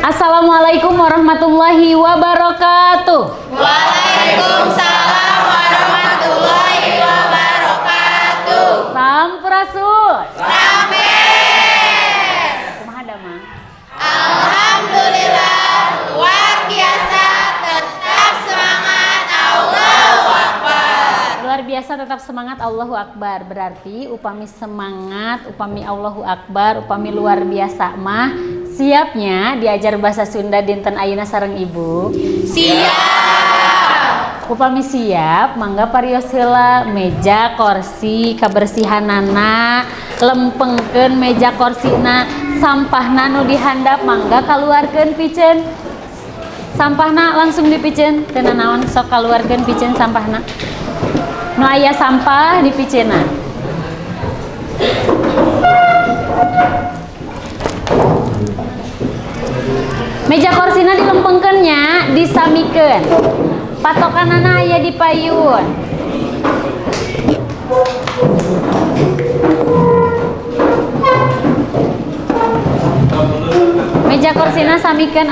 Assalamualaikum warahmatullahi wabarakatuh. Waalaikumsalam warahmatullahi wabarakatuh. Sampurasun. Sampai. Kumaha damang? Alhamdulillah, luar biasa, tetap semangat, Allahu Akbar. Luar biasa tetap semangat, Allahu Akbar. Berarti upami semangat, upami Allahu Akbar, upami luar biasa mah siapnya diajar bahasa Sunda dinten ayeuna sareng Ibu. Siap. Upami siap, mangga parios heula meja kursi kabersihanana, lempengkeun meja kursina, sampahna nu dihandap mangga kaluarkeun piceun. Sampahna langsung dipiceun, teu naon sok kaluarkeun piceun sampahna. Nu aya sampah dipiceunna. Meja korsina dilempengkeunnya, disamikeun. Patokanana aya di payun. Meja korsina samikeun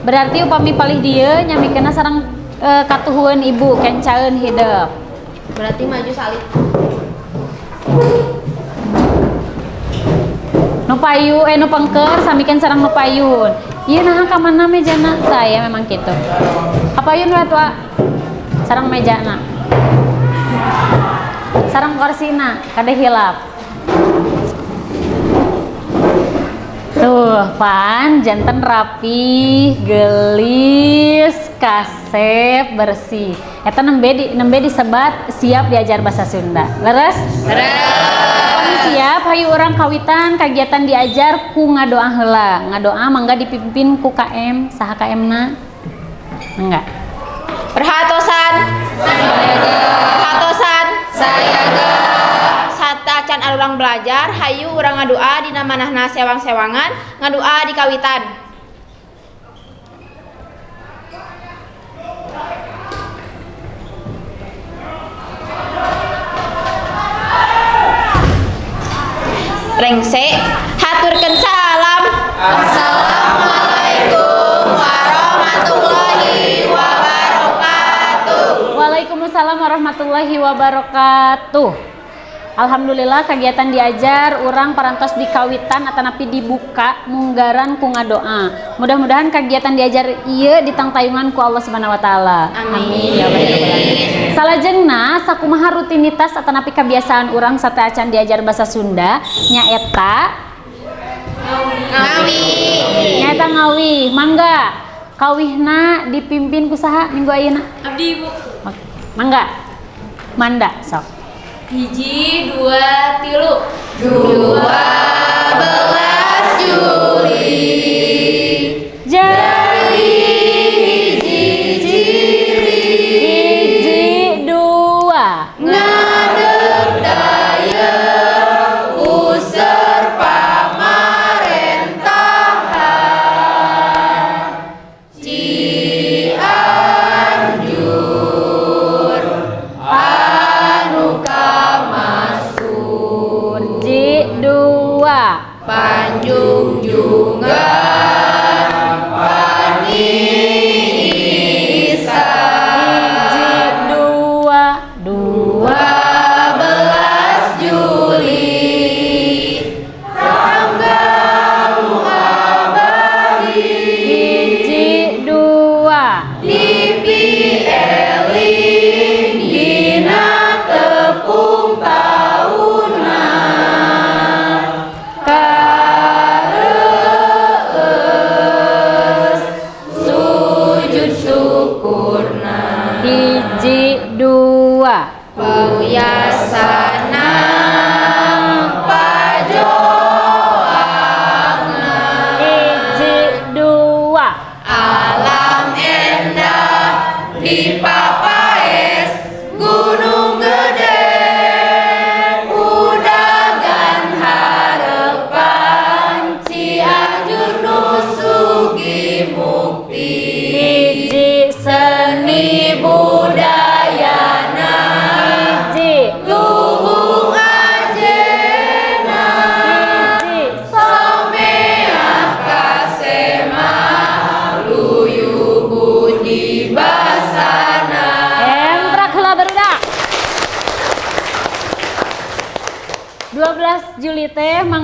berarti upami palih dieu nyamikeunna sareng katuhueun Ibu kencaeun hideuk. Berarti maju salib. Nu payu nu pengker samikeun sareng nu payun. Ieu naha ka mana mejana? Tah ya memang kitu. Kapayun we tua sareng mejana. Sareng korsina kade hilap. Tuh, pan janten rapi, gelis, kasep, bersih. Eta nembe disebat siap diajar bahasa Sunda. Leres? Kami siap hayu urang kawitan kagiatan diajar ku ngadoa heula. Ngadoa mangga dipimpin ku KM, saha KM-na? Enggak. Perhatosan. Perhatosan. Sayaga. Satacan urang belajar, hayu urang ngadoa dina manahna sewang-sewangan, ngadoa di kawitan. Rengse, haturkeun salam. Assalamualaikum warahmatullahi wabarakatuh. Waalaikumsalam warahmatullahi wabarakatuh. Alhamdulillah kegiatan diajar urang parantos di kawitan atanapi dibuka munggaran ku ngadoa. Mudah-mudahan kegiatan diajar ieu ditangtayungan ku Allah Subhanahu wa taala. Amin ya rabbal alamin. Salajengna sakumaha rutinitas atanapi kebiasaan urang sateacan diajar bahasa Sunda nyaeta Ngawi. nyaeta ngawi. Mangga kawihna dipimpin ku saha minggu ayeuna? Abdi Ibu. Mangga. Manda sok. Hiji, dua, tilu. 12 Juli. Jadi hiji dua Ngadeg daya user pamrentahan Cianjur anu kamasur. urji dua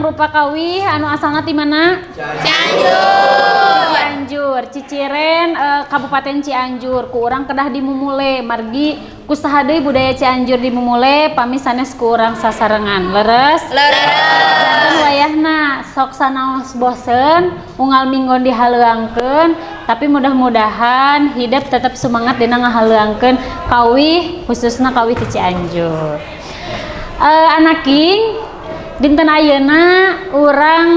rupa kawih anu asalna ti mana? Cianjur. Ciciren Kabupaten Cianjur. Ku urang kedah di Mumule. Margi kusaha deui budaya Cianjur di Mumule pami sanes ku urang sasarengan. Leres? Janten wayahna sok sanaos bosen unggal minggon dihaleuangkeun tapi mudah-mudahan hidup tetap semangat dina ngahaleuangkeun kawih khususna kawih ti Cianjur. Anaking dinten ayeuna urang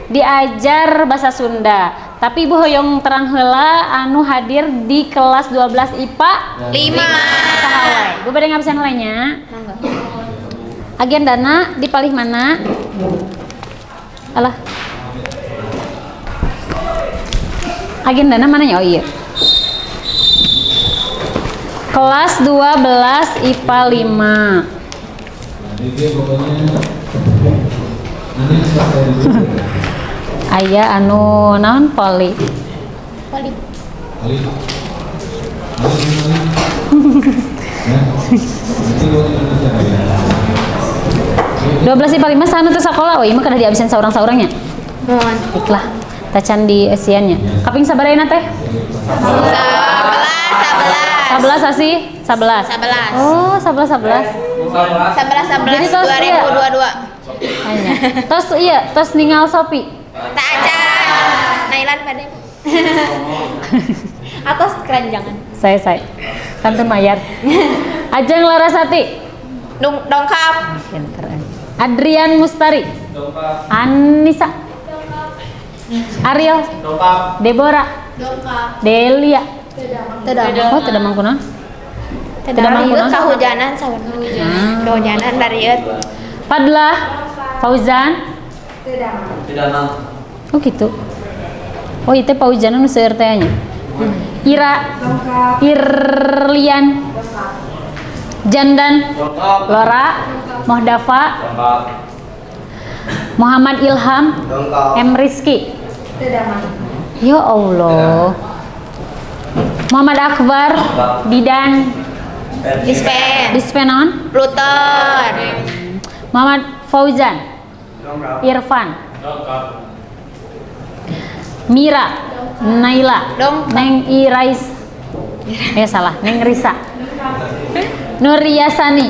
diajar bahasa Sunda tapi ibu hoyong terang heula anu hadir di kelas 12 IPA 5 saha wae ibu bade ngabsen lainnya agendana dipalih mana alah agendana mana ya oh iya kelas 12 IPA 5 aya anu naon poli 12 IPA 5 sanu teh sakola we mah kada di absen saurang-saurangnya Mohon. iklah tacan di esiannya kaping sabaraina teh 11 asih 11 oh 11 Jadi tos 2022. hanya tos iya tos ningal Sopi Tak acan. Nailan pada. Atas keranjangan. saya Tante Mayar Ajeng Larasati Dongkap. pinter Adrian Mustari Anissa Ariel Deborah Delia oh tidak mangkuna Dari kahujanan sawan. Kahujanan dari Padlah Fauzan oh gitu oh itu Fauzan anu seueur teh nya Ira Irlian Jandan Lora Mohdafa Muhammad Ilham M Rizky ya Allah Muhammad Akbar Didan Dispenon Pluton. Muhammad Fauzan Irfan Mira Naila Neng Irais salah Neng Risa Nuriyasani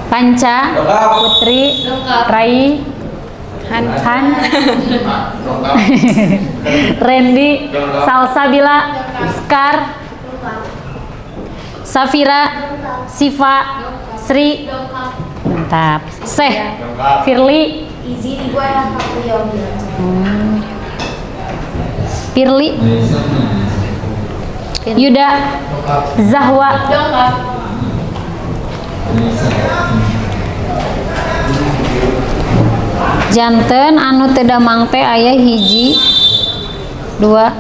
Panca Putri Rai Han Randy Salsabila Skar Safira Siva Sri mantap Seh Firly Firly Yuda Zahwa janten anu teu damang teh aya 1 2 3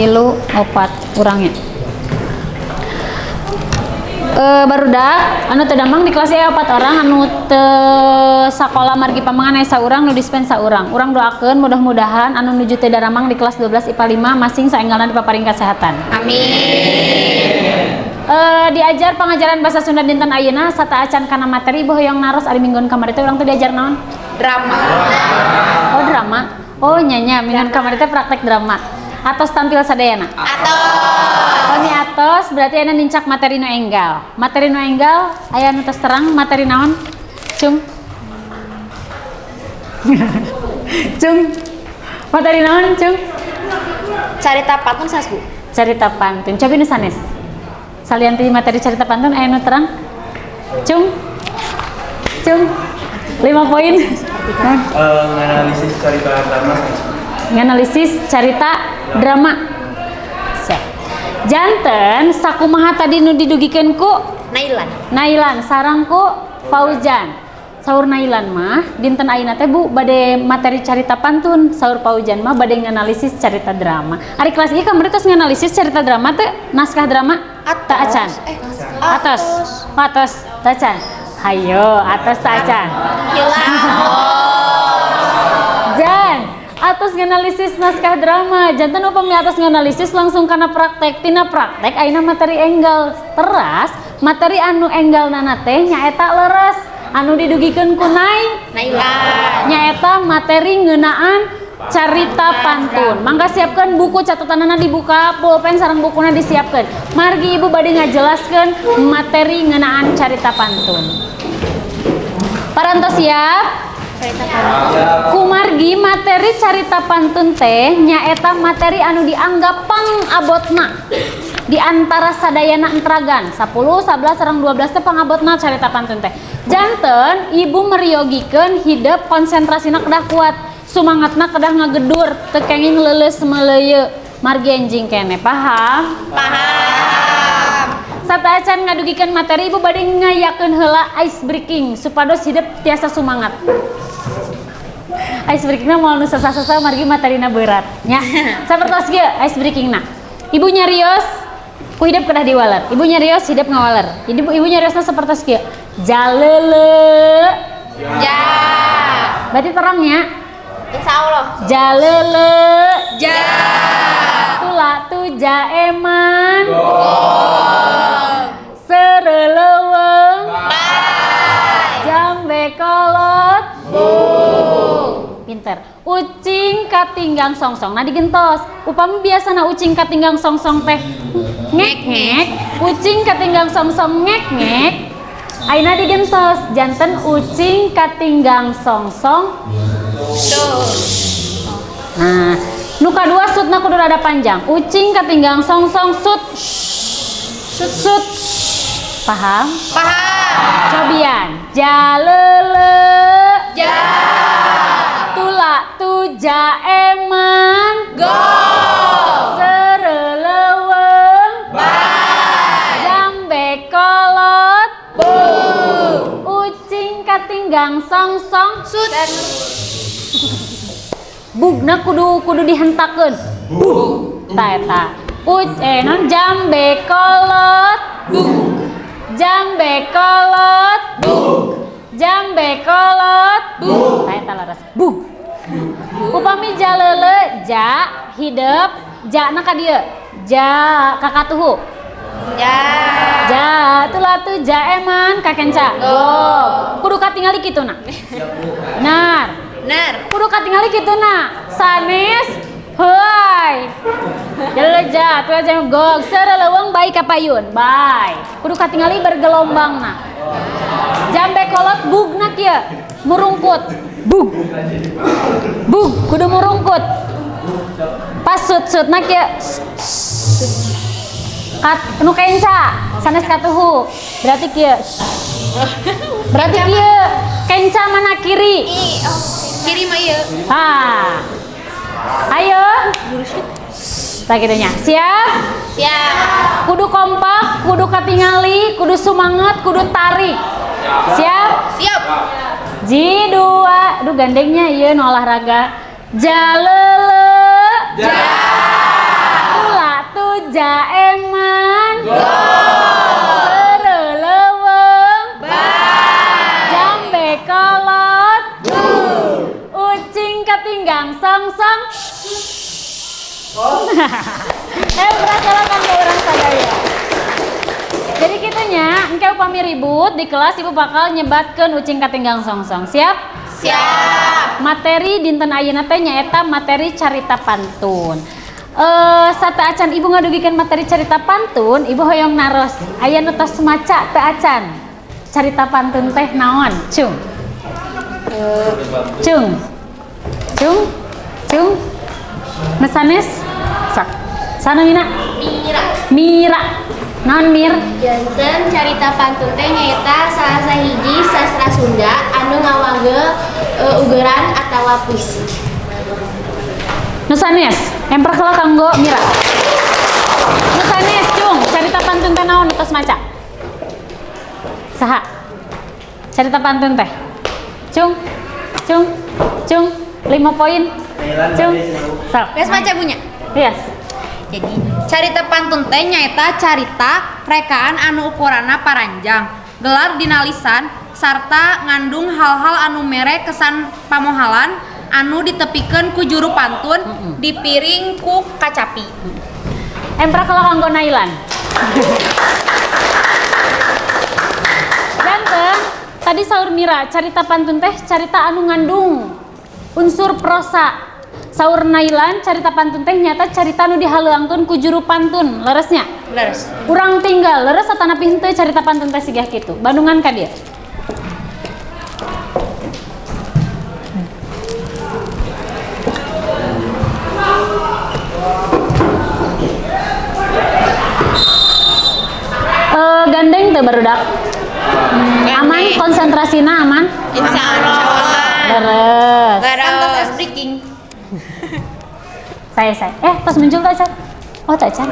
4 urangnya barudak anu teu damang di kelas aya 4 orang anu teu sakola margi pamangan aya saurang nu dispen saurang urang doakeun mudah-mudahan anu nuju teu daramang di kelas 12 IPA 5 masing saenggalna dipaparing kasehatan Amin. Diajar pengajaran bahasa Sunda dinten ayeuna sata acan kana materi ibu hoyong naros ari minggon kamari teh urang teh diajar naon? Drama. Oh drama. Oh nyanya minggon kamari teh praktek drama. Atos tampil sadayana. Oh nya atos berarti aya nincak materi nu enggal. Materi nu enggal aya nu tos terang materi naon? Cung. Cung. Materi naon, Cung? Carita pantun sasbu. Carita pantun. Cobi nu sanes. Salianti materi cerita pantun aya nu terang cung 5 poin nganalisis carita drama janten sakumaha tadi nu didugikeun ku Nailan sarang ku Fauzan saur Nailan mah dinten ayeuna teh Bu bade materi carita pantun saur Fauzan mah bade nganalisis carita drama ari kelas ieu kamari tos nganalisis carita drama teh naskah drama tak acan atas tacan hayo atas tacan jan atas nganalisis naskah drama jantan upami atas nganalisis langsung karena praktek tina praktek ayeuna materi enggal teras materi anu enggalna teh nyaeta leres anu didugikeun ku Nailan. nyaeta materi ngeunaan carita pantun. Mangga siapkeun buku catatanana dibuka, pulpen sareng bukuna disiapkeun. Margi ibu bade ngajelaskeun materi ngeunaan carita pantun. Parantos siap? Kumargi materi carita pantun teh nyaeta materi anu dianggap pangabotna di antara sadayana entragan 10, 11, sareng 12 teh pangabotna carita pantun teh. Janten ibu meriogikeun hidup konsentrasina kedah kuat, sumangatna kedah ngagedur, teu kenging leuleus meleuyeut. Margi enjing kene paham? Paham. Sataacan ngadugikeun materi ibu bade ngayakeun heula ice breaking supados hidup tiasa sumangat. Ice breaking na moal nu sasa-sasa margi materina berat nya. Sapertos ge ice breaking na. Ibu nyarios ku hidup kedah diwaler. Ibu nyarios hidup ngawaler. Ibu nyariosna sapertos ge. Jalele. Ja. Berarti terang ya. Insyaallah. Jalele. Ja. Tula tu jaeman. Sereleuweung. Jambe kolot. Pinter. Ucing katinggang songsong. Nah digentos. Upami biasana ucing katinggang songsong teh ngek-ngek. Ucing katinggang songsong ngek-ngek. Aina digentos. Janten ucing katinggang songsong. Tuh. Nah, nu kadua sutna kudu rada panjang. Ucing katinggang songsong sut. Sut. Paham? Paham. Cobian. Jalele. Ja. Tula tu jaeman. Go. Sereleuweung. Bye. Jambe kolot. Bu. Ucing katinggang songsong. Sut. Bugna kudu dihentakeun. Bug. Ta eta. Non jambe kolot. Bug. Jambe kolot. Bug. Jambe kolot. Bug. Ta eta laras. Bug. Upami jalele ja hidup jana ka dieu. Ja kakatuhu. Ja. Ja tula tu jaeman kakenca. Go. Kudu katingali kituna. Benar. Bener. Kudu katingali kituna. Sanes heuy. Jalele ja tula jaeman gog sereleuweung bae kapayun. Bae. Kudu katingali bergelombangna. Jambe kolot bugna kieu murungkut. Bug. Bug kudu murungkut. Pas sut-sutna kieu kat nu kenca sanes katuhu. Berarti kieu. Berarti kieu kenca mana kiri? Kiri mah ieu. Ayo. Tak gitunya. Siap? Siap. Kudu kompak, kudu katingali, kudu sumanget, kudu tarik. Siap? Siap. Ji dua, aduh gandengnya iya nu olahraga. Jalele. Ja. Tula tu jaeman. Go. Sereleuweung. Bye. Jambe kolot. Ucing katinggang songsong. Berasa kan orang sadaya. Jadi kitunya, engke upami ribut di kelas ibu bakal nyebatkeun ucing katinggang songsong. Siap? Siap. Materi dinten ayeuna teh nyaeta materi carita pantun. Sata acan ibu ngadugikeun materi carita pantun, ibu hoyong naros. Aya nu tos maca teu acan. Carita pantun teh naon? Cung. Cung. Mesanes? Sak. Sana Mina? Mira. Naon Mir? Janten carita pantun teh nyaeta salah sahiji sastra Sunda anu ngawage ugeran atawa puisi. Nusanes, emper kala kanggo Mira. Nusanes, cung, carita pantun teh naon tos maca? Saha? Carita pantun teh. Cung. 5 poin. Cung. Sok. Geus maca punya. Yes. Jadi carita pantun teh nyaeta carita rekaan anu ukuranna paranjang, gelar dina lisan sarta ngandung hal-hal anu mere kesan pamohalan anu ditepikeun ku juru pantun dipiring ku kacapi. Empra kalau kanggo Nailan. tadi saur Mira carita pantun teh carita anu ngandung unsur prosa. Saur Nailan carita pantun teh nyata carita anu dihaleuangkeun ku juru pantun. Leresnya? Leres. Urang tinggal leres atanapi henteu carita pantun teh sigah kitu. Bandungan ka dieu. Gandeng teu barudak. Aman konsentrasina aman? Insyaallah. Leres. Santos es breaking. Saya. Tos muncul tak, Chan? Oh, tak, Chan.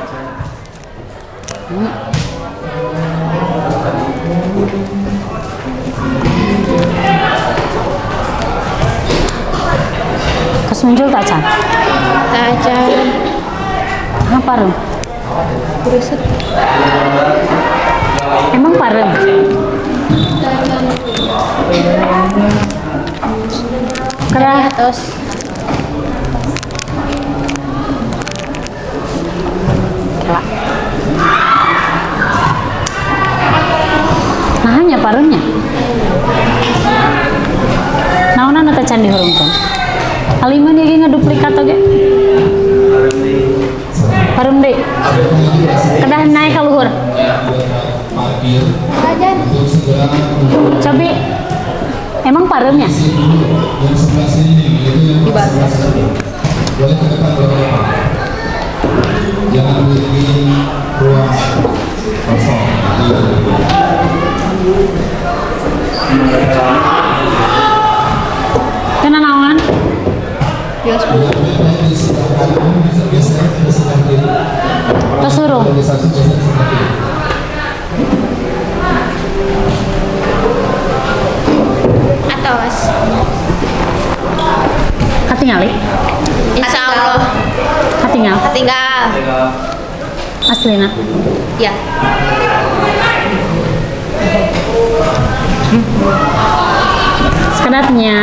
Tos muncul tak, Chan? Tak aja. Apa, Rum? Beruset. Emang parem? Kerah. Tos. Nah, hanya paremnya. Naonan eta can dihurungkeun. Aliman ieu ngaduplikat oge. Parem deui. Kedah naik ka luhur. Ajan. Cobi. Emang paremnya? Boleh ke depan, jangan bikin ruang kosong. Kena naon? Terus suruh. Atos. Katingali? Insyaallah. Katingal? Tinggal. Aslina? Ya. Sekedatnya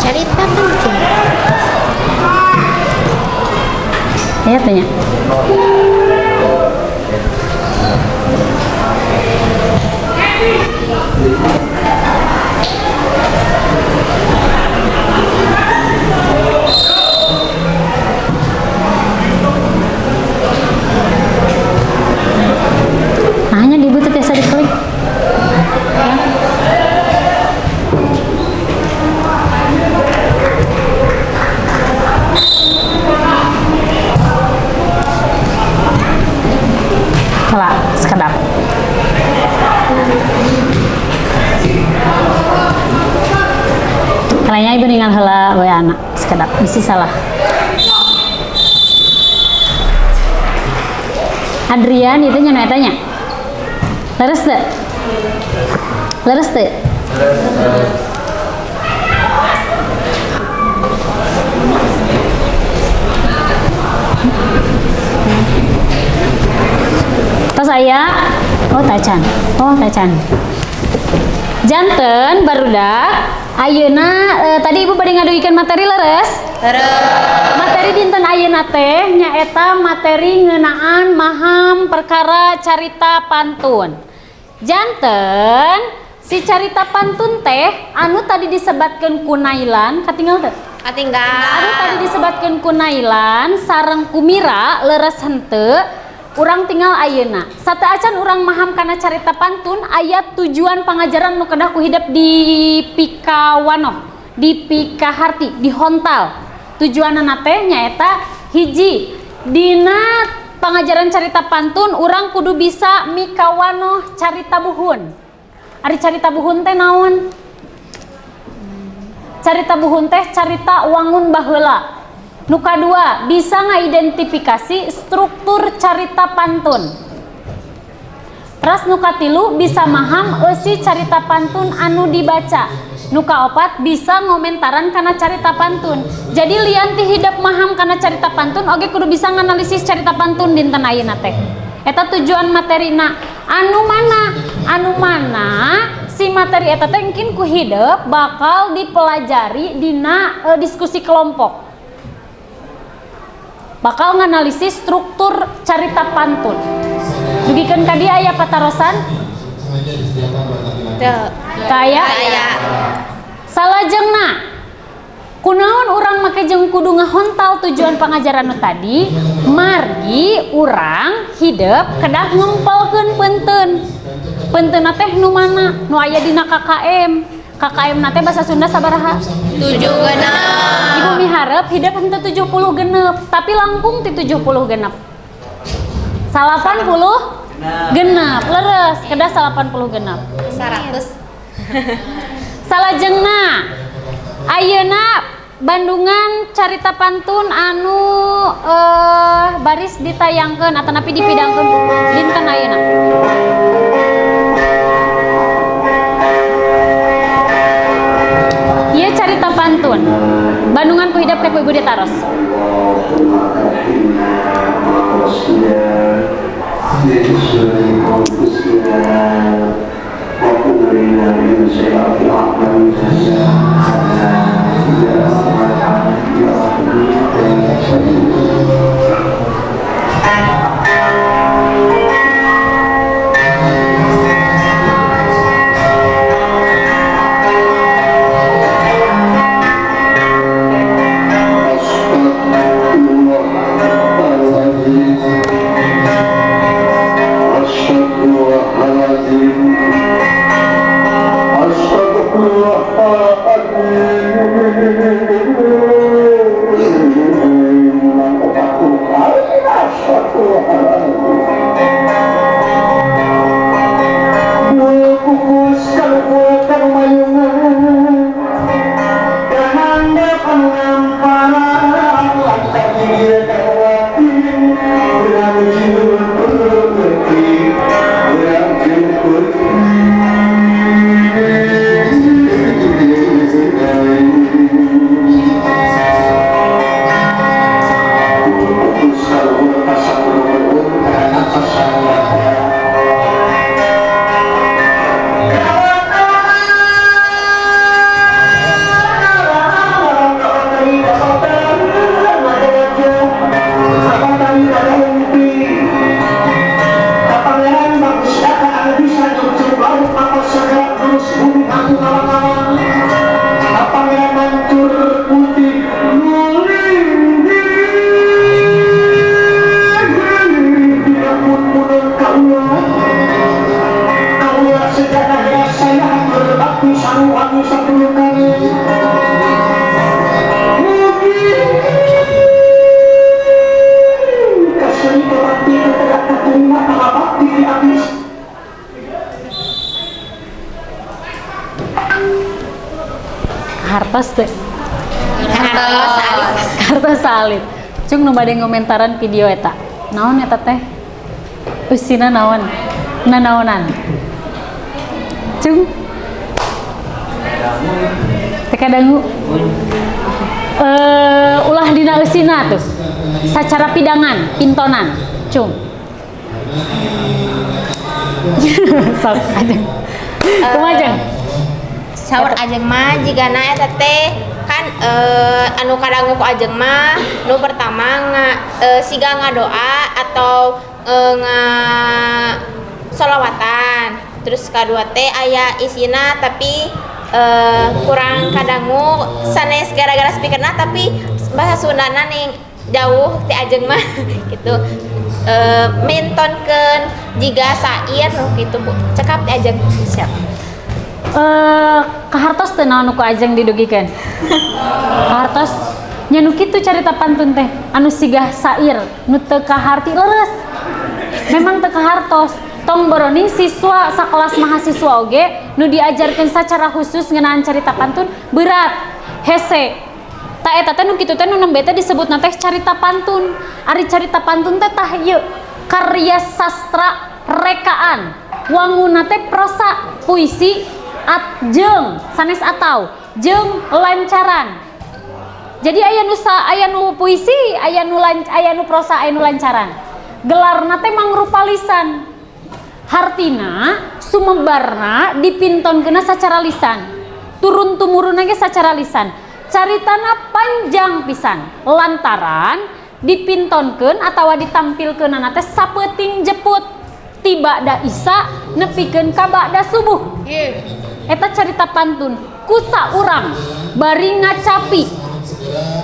Carita pantun. ya tanya. Nah, hanya di butut ya saya diklik. Ya. Salah, sekedap. Kalinya ibu ningal heula we anak sekedap bisi salah. Adrian itu nya tanya. Leres teu? Leres teu? Tos aya? Oh tacan. Oh tacan. Janten barudak ayeuna tadi ibu bade ngaduikeun materi leres? Materi dinten ayeuna teh nyaeta materi ngeunaan maham perkara carita pantun. Janten si carita pantun teh anu tadi disebatkeun ku Nailan katinggal teu? Katinggal. Anu tadi disebatkeun ku Nailan sareng ku Mira leres henteu. Urang tinggal ayeuna. Sate acan urang maham kana carita pantun aya tujuan pangajaran nu kedah ku hidup di Pikawanoh, di Pikaharti, di Hontal. Tujuanna teh nyaeta hiji dina pangajaran carita pantun urang kudu bisa mikawanoh carita buhun. Ari carita buhun teh naon? Carita buhun teh carita wangun baheula. Nu kadua, bisa ngaidentifikasi struktur carita pantun. Ras nu katilu bisa maham eusi carita pantun anu dibaca. Nu kaopat bisa ngomentaran kana carita pantun. Jadi lian ti hidup maham kana carita pantun oge kudu bisa nganalisis carita pantun dinten ayeuna teh. Eta tujuan materina. Anu mana si si materi eta teh mungkin ku hideuk bakal dipelajari dina diskusi kelompok. Bakal nganalisis struktur carita pantun. Dugikeun ka dieu aya patarosan? Sengaja disediakan buat laki-laki. Kaya salajengna kunaon urang make jeung kudu ngahontal tujuan pangajaran nu tadi margi urang hidup kedah ngempelkeun penteun teh nu mana nu aya dina KKM na teh bahasa Sunda sabaraha 7 ibu miharep hidup henteu 70 genep tapi langkung ti 70 genep 80 genep leres kedah 80 genep 100 salajengna ayeuna Bandungan carita pantun anu baris ditayangkeun atanapi dipidangkeun dinten ayeuna. Ieu carita pantun Bandungan ku hidap teh Ibu ditaros. Hartos teh. Hartos salib. Cung nu bade ngomentaran video eta. Naon eta teh? Usina naon? Nanaonan. Cung. Teka dangu. Ulah dina usina tuh. Sacara pidangan, pintonan. Cung. Sok ajeng. Kumajeng. Saur ajeng mah jigana eta teh kan anu kadangu ku ajeng mah nu pertama siga ngadoa atau solawatan, terus kedua teh aya isina tapi kurang kadangu sanes gara-gara speakerna tapi bahasa Sundana ning jauh teh ajeng mah gitu. Mintonkeun jiga sair nu kitu Bu. Cekap teh ajeng siap. Kahartos teh naon ku ajeng didugikeun. Kahartos nya nu kitu carita pantun teh anu sigah sair nu teu kaharti leres. Memang teu kahartos. Tong boroni siswa sakelas mahasiswa oge nu diajarkeun secara khusus ngeunaan carita pantun berat hese. Ta eta teh nu kitu teh nu nembe teh disebutna teh carita pantun. Ari carita pantun teh tah ieu karya sastra rekaan. Wanguna teh prosa, puisi jeung sanes atau jeung lancaran. Jadi aya nu puisi, aya nu prosa, aya nu lancaran. Gelarna teh mangrupa lisan. Hartina sumebarna dipintonkeuna sacara lisan, turun tumurun ge sacara lisan. Caritana panjang pisan lantaran dipintonkeun atawa ditampilkeunana teh sapeting jeput tiba da Isya nepikeun ka ba'da subuh. Eta carita pantun kusa urang bari ngacapi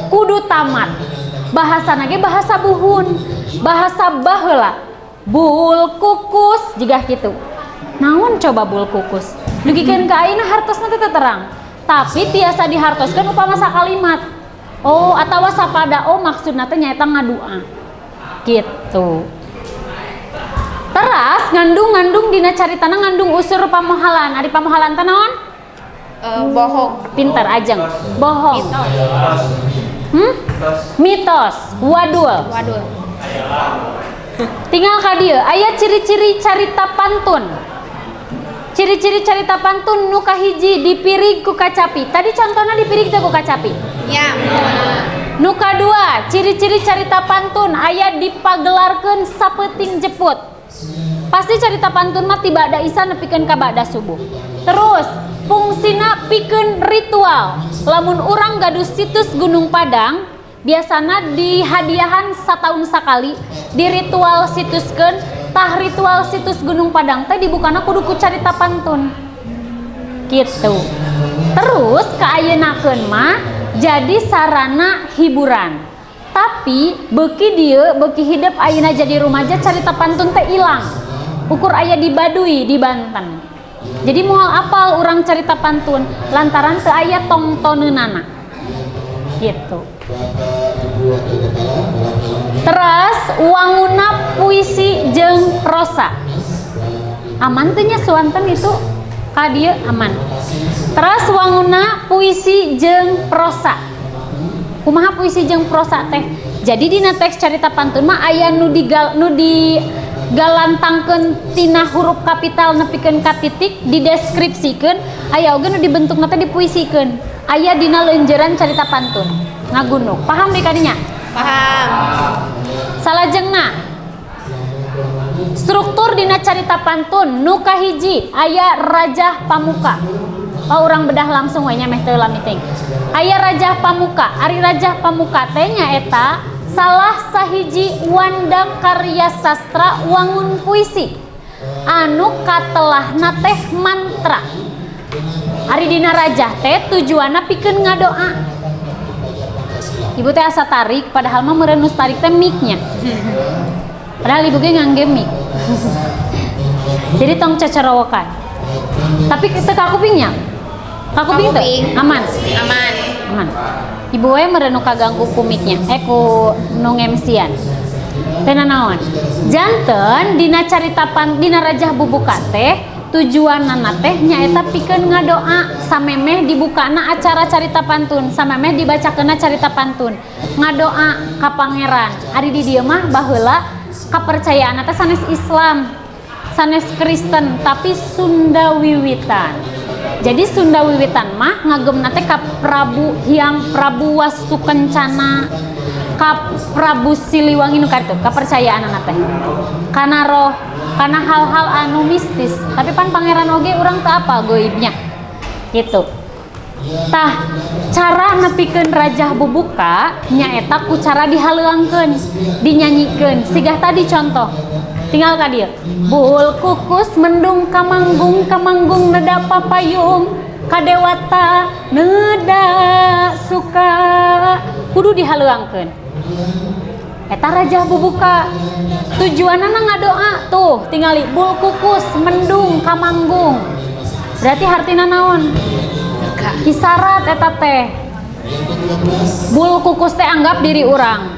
kudu tamat. Bahasana ge bahasa buhun, bahasa baheula. Bul kukus jigah kitu. Naon coba bul kukus? Dugikeun ka ayeuna hartosna teh terang. Tapi tiasa dihartoskeun upama sakalimat. Oh, atawa sapada maksudna teh nyaeta ngadua. Gitu. Teras ngandung dina caritana ngandung unsur pamohalan. Ari pamohalan teh naon? Bohong. Pinter ajeng. Bohong. Mitos. Wadul. Tinggal ka dieu aya ciri-ciri carita pantun. Ciri-ciri carita pantun nu kahiji dipirig ku kacapi. Tadi contohna dipirig teh ku kacapi. Ya. Nu kadua ciri-ciri carita pantun aya dipagelarkeun sapeting jeput. Pasti carita pantun mah tiba da Isya nepikeun ka ba'da subuh. Terus fungsina pikeun ritual. Lamun urang gaduh situs Gunung Padang, biasana dihadiahan setahun sekali di ritual situskeun. Tah ritual situs Gunung Padang teh dibukana kudu ku carita pantun. Gitu. Terus kaayenakeun mah jadi sarana hiburan. Tapi beuki hidup ayeuna jadi rumaja carita pantun teh ilang. Ukur aya di Baduy di Banten. Jadi moal apal urang carita pantun lantaran teu aya tongtoneunana. Gitu. Terus wanguna puisi jeung prosa. Aman teh nya suanten itu ka dieu aman. Terus wanguna puisi jeung prosa. Kumaha puisi jeung prosa teh? Jadi dina teks carita pantun mah aya nu digalantangkeun tina huruf kapital nepikeun ka titik dideskripsikeun, aya oge nu dibentukna teh dipuisikeun. Aya dina leunjeuran carita pantun. Ngagunuk. Paham deui kadinya? Paham. Salajengna struktur dina carita pantun nu kahiji aya Rajah Pamuka. Urang bedah langsung we nya meh teu lamiting. Aya Rajah Pamuka. Ari Rajah Pamuka teh nyaeta salah sahiji wanda karya sastra wangun puisi anu katelahna teh mantra. Ari dina Rajah teh tujuanna pikeun ngadoa. Ibu teh asa tarik padahal mah meureun nu tarik teh mic-nya. Padahal ibu ge ngangge mic. Jadi tong cacarawokan. Tapi teu kakupingnya. Kakuping teu? Aman. Ibu we meureun nu kaganggu ku mic-nya, ku nu ngemsian. Teu nanaon. Janten dina carita dina Rajah Bubuka teh tujuanna teh nyaeta pikeun ngadoa samemeh dibukana acara carita pantun, samemeh dibacakeunna carita pantun. Ngadoa ka pangeran. Ari di dieu mah baheula kapercayaanna teh sanes Islam, sanes Kristen, tapi Sunda wiwitan. Jadi Sunda wiwitan mah ngagemna teh ka Prabu Hyang Prabu Wastu Kencana, ka Prabu Siliwangi nu kitu kapercayaanna teh. Kana roh, kana hal-hal anu mistis. Tapi pan pangeran oge urang teu apal goibnya. Gitu. Tah cara nepikeun Rajah Bubuka nyaeta ku cara dihaleuangkeun, dinyanyikeun. Sigah tadi contoh. Tinggal ka dieu. Bul kukus mendung kamanggung neda papayung kadewata neda suka. Kudu dihaleuangkeun. Eta Rajah Bubuka. Tujuanna ngadoa tuh, tingali bul kukus mendung kamanggung. Berarti hartina naon? Kisarat eta teh. Bul kukus teh anggap diri urang,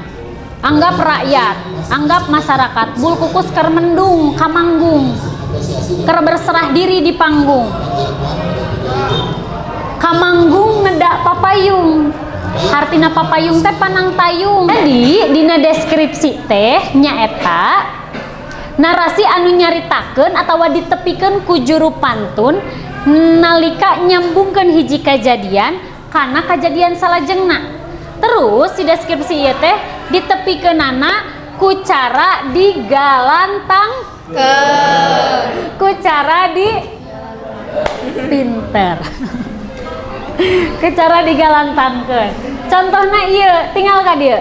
anggap rakyat, anggap masyarakat. Bul kukus keur mendung kamanggung, keur berserah diri di panggung. Kamanggung neda papayung. Artina papayung teh panang tayung. Jadi dina deskripsi teh nyaeta narasi anu nyaritakeun atawa ditepikeun ku juru pantun nalika nyambungkeun hiji kajadian kana kajadian salajengna. Terus si deskripsi ieu teh ditepikeunana ku cara digalantang Ku cara di pinter. Ku cara digalantangkeun. Contohna ieu, tinggal ka dieu.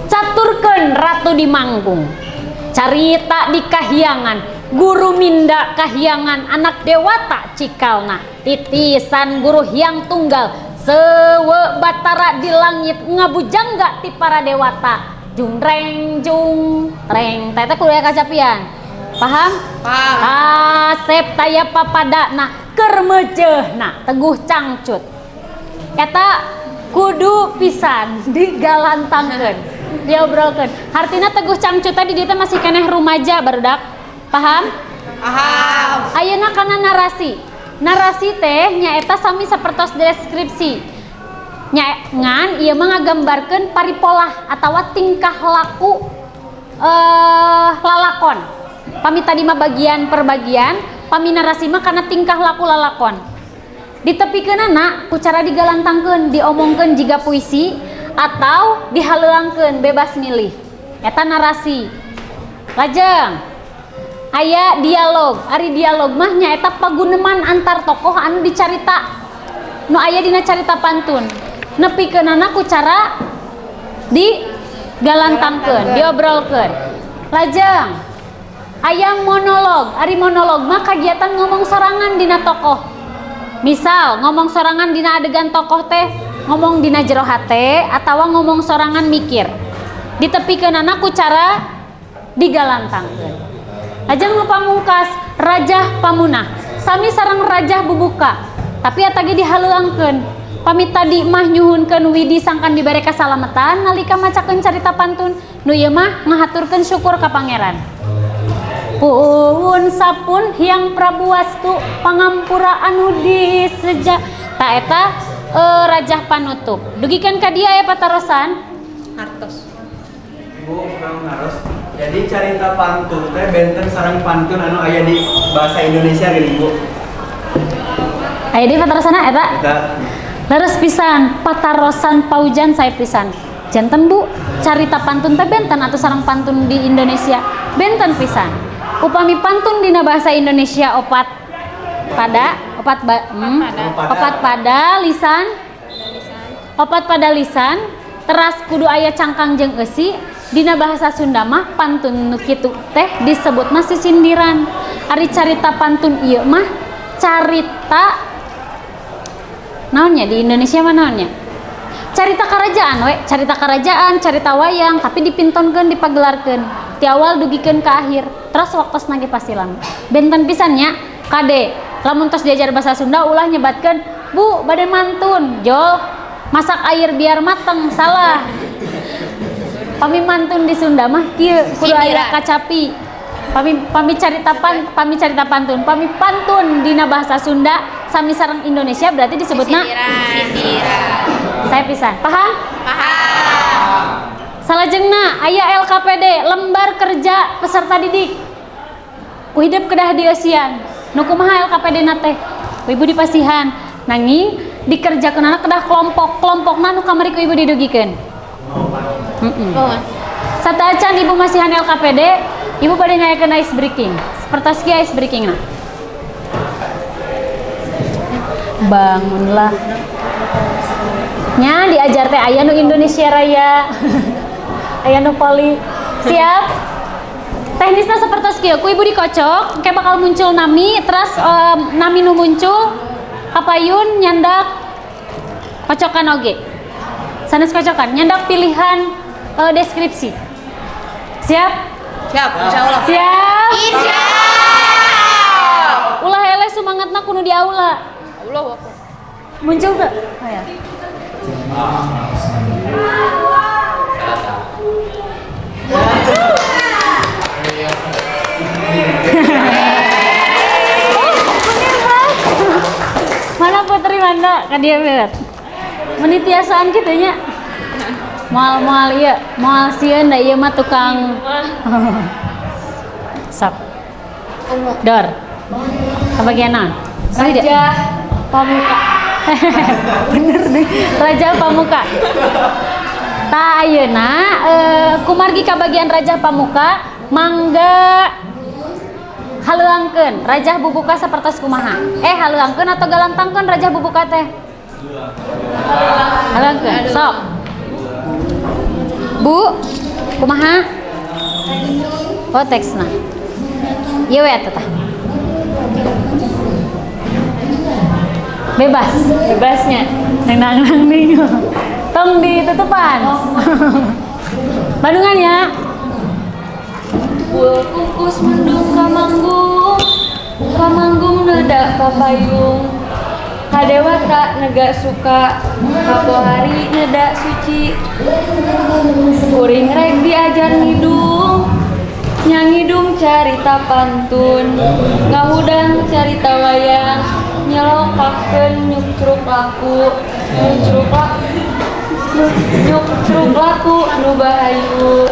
Caturkeun ratu di manggung. Carita di kahyangan. Guru minda kahyangan anak dewata cikalna. Titisan guru hyang tunggal. Sewe batara di langit ngabujangga ti para dewata. Jung reng jung reng teh kudu aya kacapian. Paham? Paham. Asep taya papadana keur meujeuhna teguh cangcut. Eta kudu pisan digalantangkeun, diobrolkeun. Hartina teguh cangcut tadi dia masih keneh rumaja barudak. Paham? Paham. Ayeuna kana narasi. Narasi teh nyaeta sami sapertos deskripsi. Ngan ieu mah ngagambarkeun paripolah atawa tingkah laku lalakon. Pami tadi mah bagian per bagian, pami narasi mah kana tingkah laku lalakon. Ditepikeunana ku cara digalantangkeun, diomongkeun jiga puisi atau dihaleuangkeun bebas milih. Eta narasi. Lajeng aya dialog. Ari dialog mah nyaeta paguneman antar tokoh anu dicarita. Nu aya dina carita pantun. Nepikeunana ku cara digalantangkeun, diobrolkeun. Lajeng aya monolog. Ari monolog mah kagiatan ngomong sorangan dina tokoh. Misal ngomong sorangan dina adegan tokoh teh ngomong dina jero hate atawa ngomong sorangan mikir. Ditepikeunana ku cara digalantangkeun. Lajeng nu pamungkas Rajah Pamunah. Sami sareng Rajah Bubuka. Tapi eta ge dihaleuangkeun. Pami tadi mah nyuhunkeun widi sangkan dibere kasalametan nalika macakeun carita pantun. Nu ieu mah ngahaturkeun syukur ka pangeran. Puun sapun hyang Prabuwastu pangampura anu diseja. Ta eta Rajah panutup. Dugikeun ka dieu aya patarosan. Hartos. Bu, kurang ngaros. Jadi carita pantun teh benten sareng pantun anu aya di bahasa Indonesia gini, Bu. Aya di patarosana eta? Eta Leres pisan, patarosan paujan saya pisan. Janten Bu, carita pantun teh benten atau sareng pantun di Indonesia benten pisan. Upami pantun dina bahasa Indonesia opat pada lisan teras kudu aya cangkang jeung eusi. Dina bahasa Sunda mah pantun nu kitu teh disebutna sisindiran. Ari carita pantun ieu mah carita naonnya di Indonesia mah naonnya? Carita kerajaan we, carita kerajaan, carita wayang tapi dipintonkeun dipagelarkeun. Ti awal dugikeun ka akhir. Terus waktosna ge pasilan. Benten pisan nya kade. Lamun tos diajar bahasa Sunda ulah nyebatkeun, "Bu, bade mantun." Jol, masak air biar mateng, salah. Pami mantun di Sunda mah kieu kudu aya kacapi. Pami carita pantun. Pami pantun dina bahasa Sunda sami sareng Indonesia berarti disebutna Sindiran. Saya pisan. Paham? Paham. Salajengna aya LKPD, lembar kerja peserta didik. Ku hidup kedah di Asian. Nu kumaha LKPD na teh? Ibu dipasihan. Nanging dikerjakeunana kedah kelompokna nu kamari ku ibu didugikeun. Sataacan ibu masihan LKPD, ibu pada ngayakeun ice breaking. Seperti kia ice breaking na. Bangunlah. Nya diajar teh aya nu Indonesia Raya. Aya nu poli. Siap? Teknisnya seperti kieu, ku ibu dikocok, kayak bakal muncul nami, terus nami nu muncul kapayun nyandak kocokan oge. Sanes kocokan, nyandak pilihan deskripsi. Siap? Siap, insyaallah. Siap? Siap. Ulah eleh semangatna kudu di aula. Allahu Akbar. Muncul gak? Oh ya. Mana Putri Manda? Kadia berat. Menitiasaan gitu nya. Moal ieu, moal sieun da ieu mah tukang. Sap. Dor. Kebagian naon? Raja Pamuka. Bener nih. Raja Pamuka. Ta ayeuna kumargi ka bagian Rajah Pamuka mangga haleuangkeun Rajah Bubuka sapertos kumaha. Haleuangkeun atau galantangkeun Rajah Bubuka teh? Haleuangkeun. Sok. Bu, kumaha? Oh, teksna. Ieu we eta tah. Bebasnya. Nang ning. Tong ditutupan. Bandungan ya. Bul kukus mendung kamanggung neda papayung. Kadewata nega suka, kapohari neda suci. Kuring rek diajar ngidung, nyangidung carita pantun, ngahudang carita wayang, nyelokakeun nyukruk laku, nyukruk laku nu bahayu.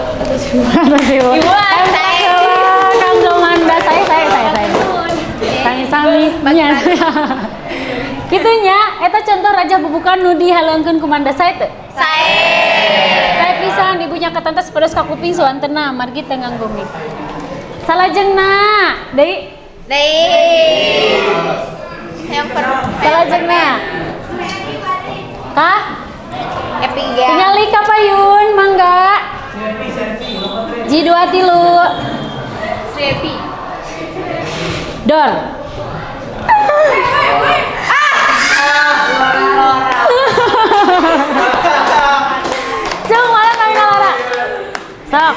Kang Gomanda saya. Sami nya. Kitunya eta contoh Rajah Bubuka nu dihaleungkeun ku manda sae teu? Sae pisan ibunya katantes pedes ka kuping suantena margi teu nganggo mik. Salajengna deui Yang pertama salajengna kah ketiga. tingali ka payun mangga Ji 2 3 Sepi. Dor Cung malah kami nalara. Sok.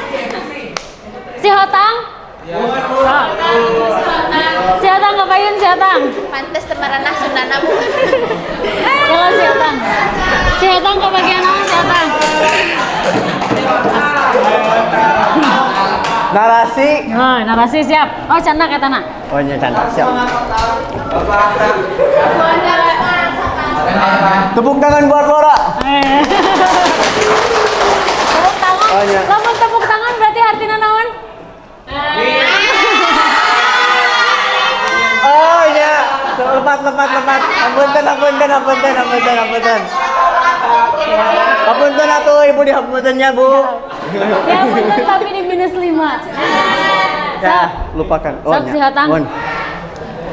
Si Hotang? Sok. Si Hotang ngapain si Hotang? Pantes temeranah Sundana Bu. Kalau si Hotang. Si Hotang ke bagian apa si Hotang? Narasi. Oh, narasi siap. Oh, canda katana. Oh, nya canda siap. Tepuk tangan buat Lora. Tepuk tangan. Oh, iya. Lamun tepuk tangan berarti artinya naon? Oh ya, lepat. Apunten. Apunten atuh ibu dihapuntennya Bu. Ya bener tapi di minus 5. Ya, lupakan. Oh Sok si Hotang. Mun.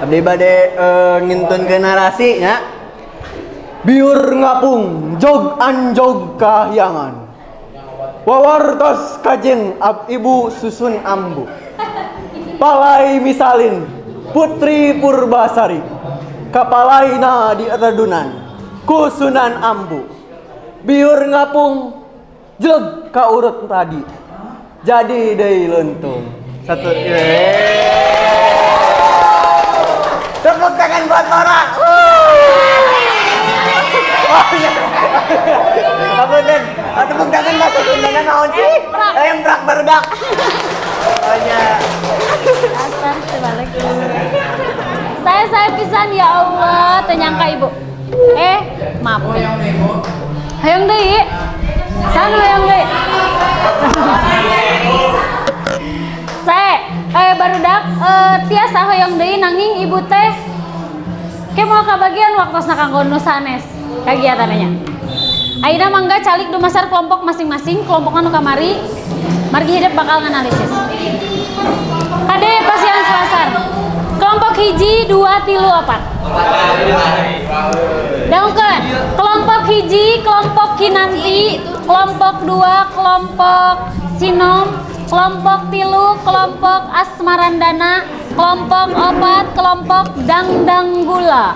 Abdi bade ngintun ke narasi nya. Biur ngapung jog anjog kahyangan. Wawartos kajeng ibu susun ambu. Palai misalin Putri Purbasari. Kapalaina di atadunan kusunan ambu. Biur ngapung jeg ka urut tadi. Jadi deui leuntung. Satu. Tepuk tangan buat Lora. Oh iya. Apunten. Tepuk tangan bahasa Sundana naon sih? Emprak barudak. Oh iya. Dasar sebalik. Saya pisan ya Allah, tenyangka ibu. Maaf. Hayang deui. Sana hayang deui. Barudak tiasa hoyong deui nanging ibu teh ke mau kabagian waktosna kanggo nu sanes kagiatannya. Ayeuna mangga calik dumasar kelompok masing-masing, kelompok anu kamari margi hidup bakal nganalisis. Kade pasian selasar. Kelompok hiji 2 3 4. Daungkeun. Kelompok hiji kelompok Kinanti, kelompok 2 kelompok Sinom, kelompok 3 kelompok Asmarandana, kelompok 4 kelompok Dangdang Gula.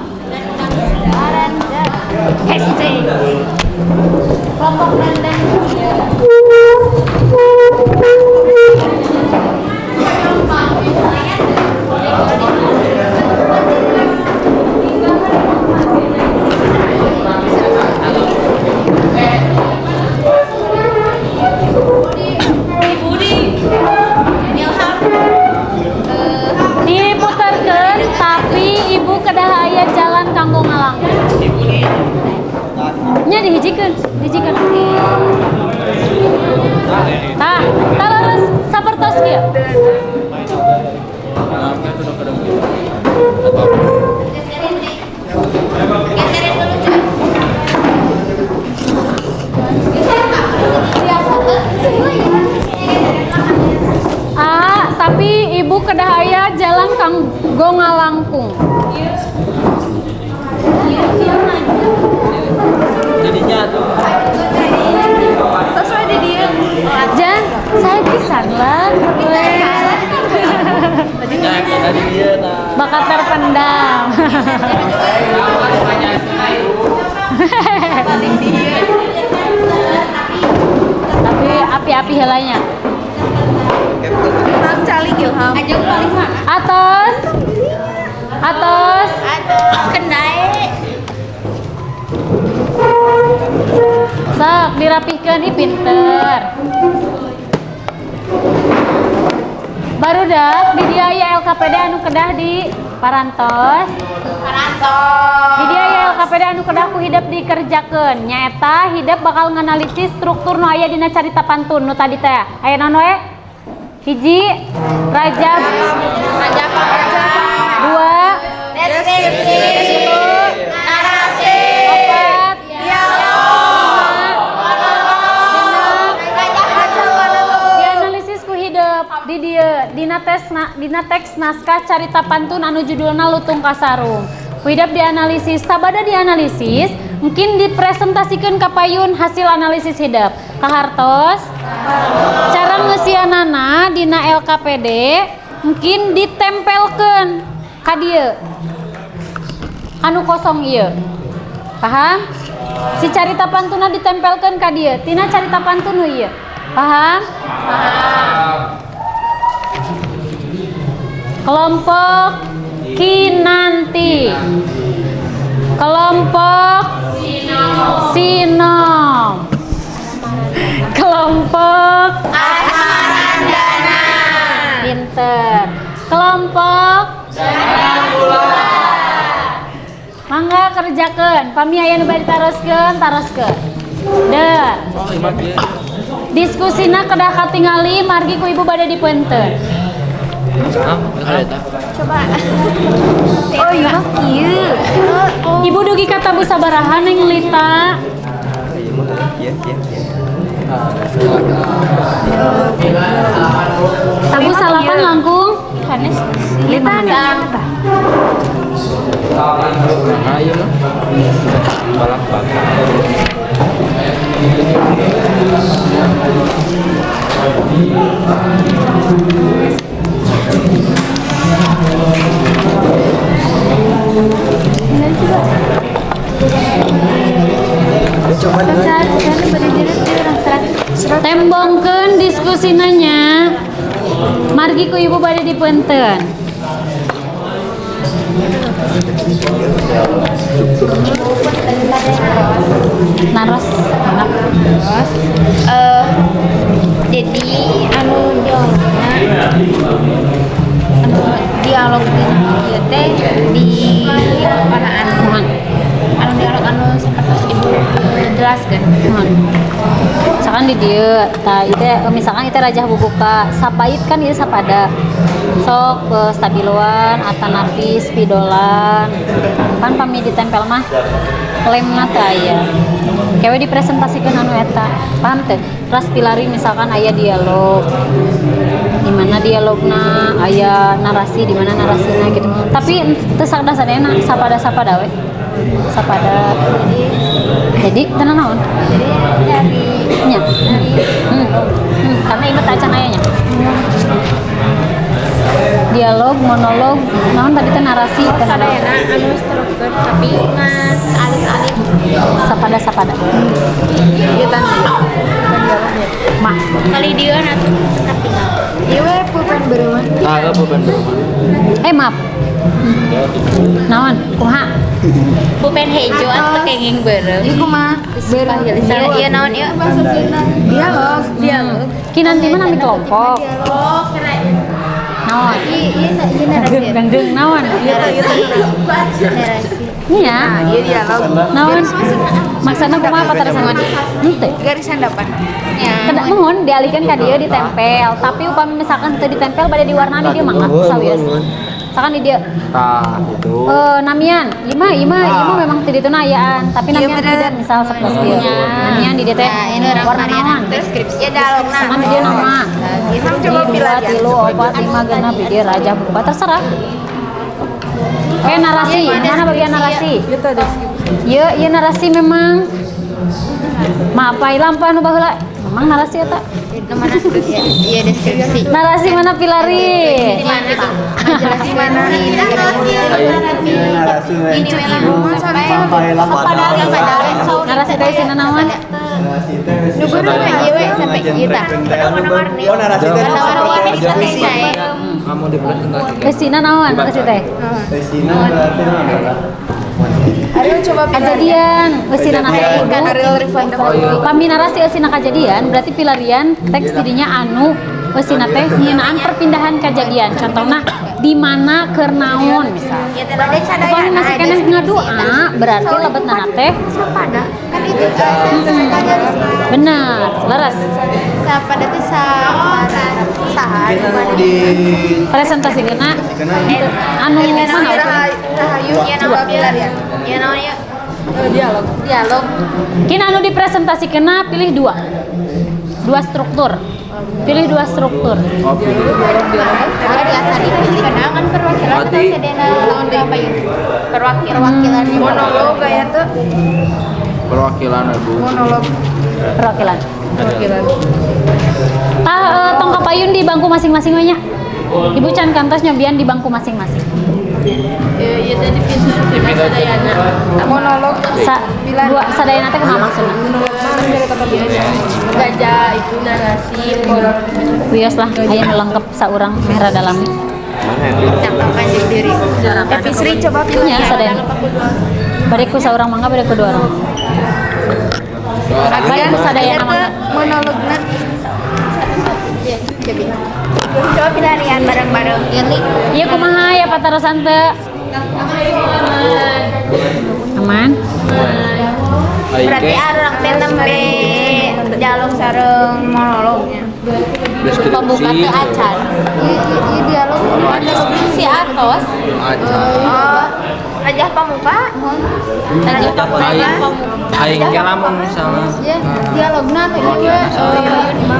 Kelompok Dangdang Gula. Diputerkeun tapi ibu kedah aya jalan kanggo ngalang. Nya dihijikeun. Tah lurus sapertos kieu. Geserin dulu, Cak. Tapi api-api helanya. Atas. Kendai. Sok dirapihkeun ih pinter. Barudak di dia aya LKPD anu kedah di Parantos. Di dia aya LKPD anu kedah ku hidup dikerjakeun. Nyaeta hidup bakal nganalisis struktur nu aya dina carita pantun nu tadi teh. Aya naon we? Hiji Raja. Dua Deskripsi. Narasi. Opat dianalisis ku hidup di dieu dina teks naskah carita pantun anu judulna Lutung Kasarung. Ku hidup dianalisis, sabada dianalisis mungkin dipresentasikan ka payun hasil analisis hidup. Kahartos cara ngeusianana dina LKPD mungkin ditempelkeun ka dieu anu kosong ieu. Paham? Si carita pantuna ditempelkeun ka dieu tina carita pantun nu ieu. Paham? Kelompok Kinanti. Kelompok Sinom. Kelompok Asmarandana. Pinter. Kelompok Mangga kerjakeun. Pami aya nu bari taroskeun. Deuh. Diskusina kedah katingali margi ku ibu bade dipeunteun. Oh iya mah kieu. Ibu dugi kata bu sabaraha neng Lita? Tabu salapan langkung. Lita apa? Ayo mah. Balak Tembongkeun diskusinanya. Margi ku ibu bade dipeunteun. Naros anak. Jadi anu dialog di teh di panaan anu dialog anu sapertos ibu jelaskeun. Misalkan di dieu tah ieu teh misalkan ieu teh rajah bubuka sapait kan ieu sapada. Sok stabiloan, atanapis, pidolan. Kan pami ditempel mah lemna teh aya. Kewe dipresentasikan anu eta. Paham teh? Ras pilari misalkan aya dialog. Di mana dialogna, aya narasi, di mana narasina gitu. Tapi teu sadana sapada we. Sapada. Jadi tenan naon? Dari Nya. Karena inget acan aya nya. Dialog, monolog, naon tadi teh narasi teh sadayana anu struktur tapi ngan alih-alih sapada. ieu tah Mak. kali dia nanti tapi ieu we pulpen beureuman Agak beban berumah. Maaf. Naon? Kumaha? pulpen hejo atuh kenging beureuh ieu kumaha ieu naon ieu dialog Kinanti mah nami kelompok. Naon? Dengdeng naon? Iya. Naon? Maksudna kumaha patarasan? Henteu. garis handapan ya Kedak mohon dialihkan ka dieu ditempel, tapi upami misalkan teu ditempel bade diwarnani dia mangga sawios. Misalkan di dia Tah itu. namian, ieu mah memang teu dituna ayaan, tapi namian tidak misal seperti ieu. Namian di dieu teh warna naon? deskripsi dialogna Misalkan di dia nama. Coba pilih 2, 3, 4, 5 genap di dia raja buka terserah. Oke, narasi. Mana bagian narasi? Ieu narasi memang. Maaf pai lampa nu baheula. Memang narasi eta. mana iya deskripsi Narasi mana pilari? di mana tuh jelas di mana narasi ini sampai lama Narasi teh Kita. Oh narasi teh Warna-warni seperti bisa saya. Kamu dipresentasikan. Kesina naon geus teh? Resina berarti adalah Ariel coba Kejadian Eusina nate Kan Ariel Rifan. kami narasi Eusina kejadian berarti pilarian teks dirinya anu Eusina teh ngeunaan perpindahan kejadian. Contohnya di mana keur naon misal. Ya teh bade Pokoknya sadayana masih kena ngadua berarti lebetna teh sapada. Kan itu bener leres sapada teh saha di presentasikeuna anu mana Rahayu ya nama pilarian. Ya namanya dialog. kina anu dipresentasikanna pilih dua struktur. Pilih dua struktur. Kalau biasa dipilih kan perwakilan atau Berarti- sedena lawan apa ya? Perwakilan Monolog kayak tuh. Perwakilan Ibu. Monolog. Perwakilan. Tong kapayun di bangku masing-masing we nya. Ibu can kantos nyobian di bangku masing-masing. Iya tadi pindah sadayana. Monolog. Dua sadayana teh kumaha maksudna? Gajah itu narasi. Wios lah aya nu lengkep saurang merah dalami. cangkapan diri. Episri coba pilih. Nya sadayana. Bade ku saurang mangga bade ku dua orang. Bade ku sadayana mangga. Monologna. Coba pilarian bareng-bareng. Ini Iya kumaha ya patarosan teu? Aman. berarti orang teh nembe dialog sareng monolognya. Pembuka Deskripsi. teh acan. Ieu dialog deskripsi atos. Oh, Rajah Pamuka. Rajah Pamuka. Aing ge lamun misalnya. Ya, dialogna teh ieu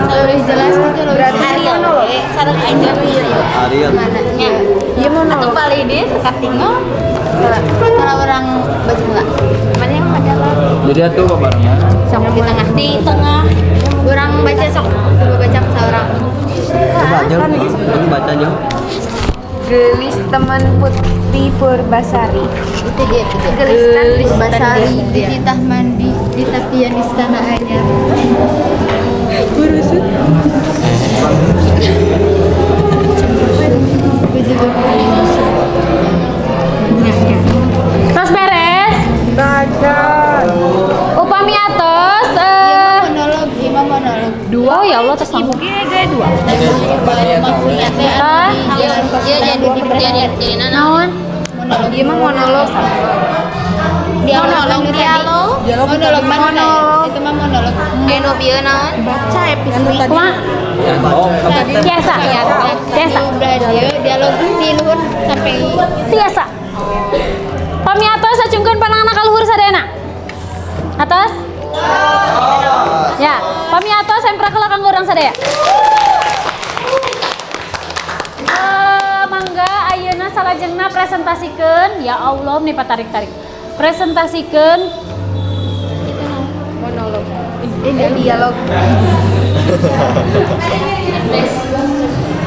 lebih jelas gitu loh. Ariel sareng Angel Ariel. mananya. Ieu monolog. Atuh paling dia tekap tinggal. Kalau orang baju enggak. Mana yang majalah? Jadi atuh babarnya. Sok di tengah. Di tengah. Orang baca sok. Coba baca seorang. Coba aja. Ini baca aja. Gelis teman Putri Purbasari. Itu dia. Gelis Basari di titah mandi di tepian istana anyar. Tos beres. Upami atos Monolog, imam monolog. dua ya Allah tos ibu Maksudnya teh dia jadi naon? Ieu mah monolog. dialog monolog mana itu mah monolog anu bieu naon baca episode Kumaha? Biasa. Biasa. dialog ti luhur sampai Biasa. Pami atos sacungkeun panangna ka luhur sadayana. Atos? Ya, pami atos sempra kala kanggo urang sadaya. Mangga ayeuna salajengna presentasikan. Ya Allah, nih patarik-tarik. Presentasikan Ini dialog.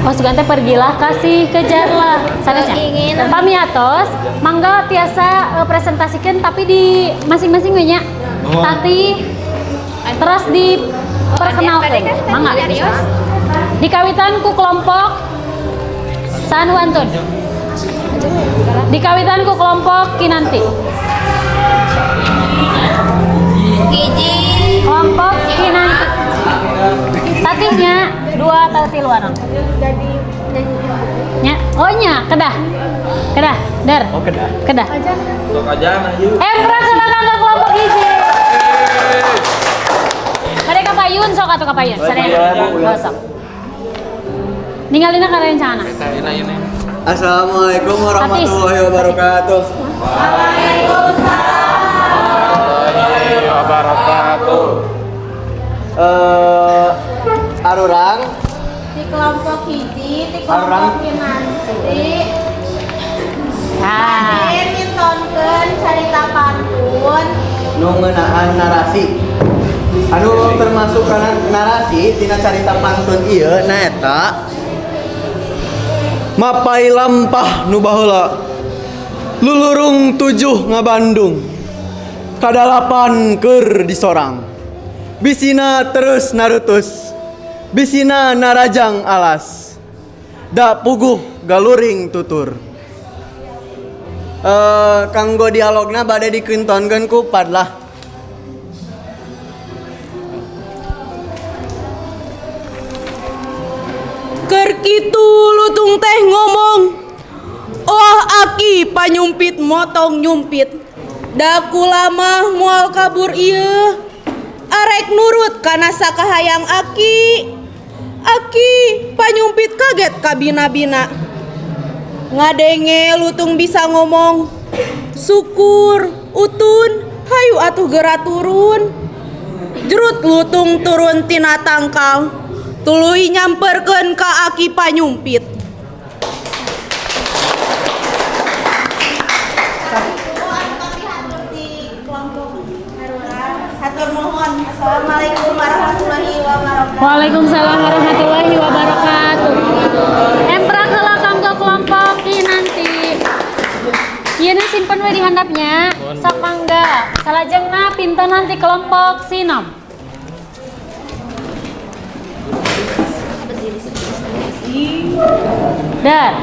Pasukan teh pergilah kasih kejarlah sanesnya. Pamiatos mangga tiasa presentasikan tapi di masing-masing we nya. Tati terus diperkenalkan. Mangga. Dikawitan ku kelompok Sanu Antun. Dikawitan ku kelompok Kinanti. Kelompok Kinanti. Tatinya dua tati luaran. Nya, oh nya, kedah. Dar. Oh kedah. Kedah. Sok aja nah yuk. Empra silakan ke kelompok hiji. Mereka payun sok atuh kapayun. Sadayana. Sok. Ningalina karencana. Ini. Assalamualaikum warahmatullahi wabarakatuh. Arurang di kelompok hiji di Arurang. kelompok Kinanti Nah, nontonkeun carita pantun nu ngeunaan narasi. Anu termasuk kana narasi tina carita pantun ieu naeta mapai lampah nu baheula lulurung 7 ngabandung kadalapan keur disorang bisina terus narutus bisina narajang alas, da puguh galuring tutur. Kanggo dialogna bade dikintonkeun ku Padlah. Keur kitu lutung teh ngomong, "Oh aki panyumpit motong nyumpit, da kulamah moal kabur ieu. Arek nurut kana sakahayang aki. Aki panyumpit kaget kabina-bina. Ngadenge lutung bisa ngomong, syukur utun hayu atuh geura turun. Jerut lutung turun tina tangkal, tuluy nyamperkeun ka aki panyumpit. Hatur nuhun. Assalamualaikum warahmatullahi wabarakatuh. Waalaikumsalam warahmatullahi wabarakatuh. Emprak heula kanggo kelompok nanti. Ieu simpen we di handapnya. Sok mangga. Salajengna pinten nanti kelompok sinom. Dar.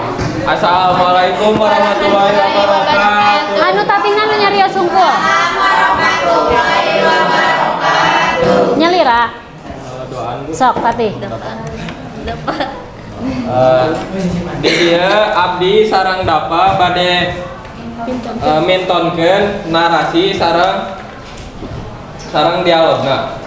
Assalamualaikum warahmatullahi wabarakatuh. Anu tatingan nu nyarios sungkul. Nyalira. Sok tati. Di dieu abdi sareng Dapa bade mintonkeun narasi sareng dialogna.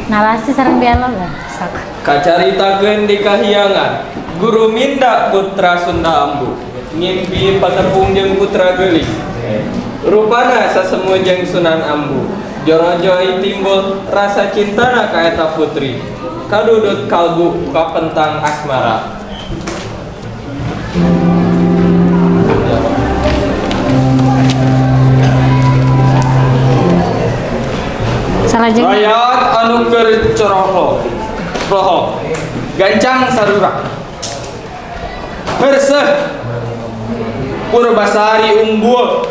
Narasi sareng dialog lah. Sok. Kacaritakeun di kahyangan Guru Minda putra Sunda Ambu ngimpi patepung jeung putra geulis. Rupana sasemu jeung Sunan Ambu. Joro-joi timbul rasa cintana ka eta putri. Kadudut kalbu kapentang asmara. Salajengna. Ayat anu keur coroho. Roho. Gancang sarura. Herseh. Purbasari unggul.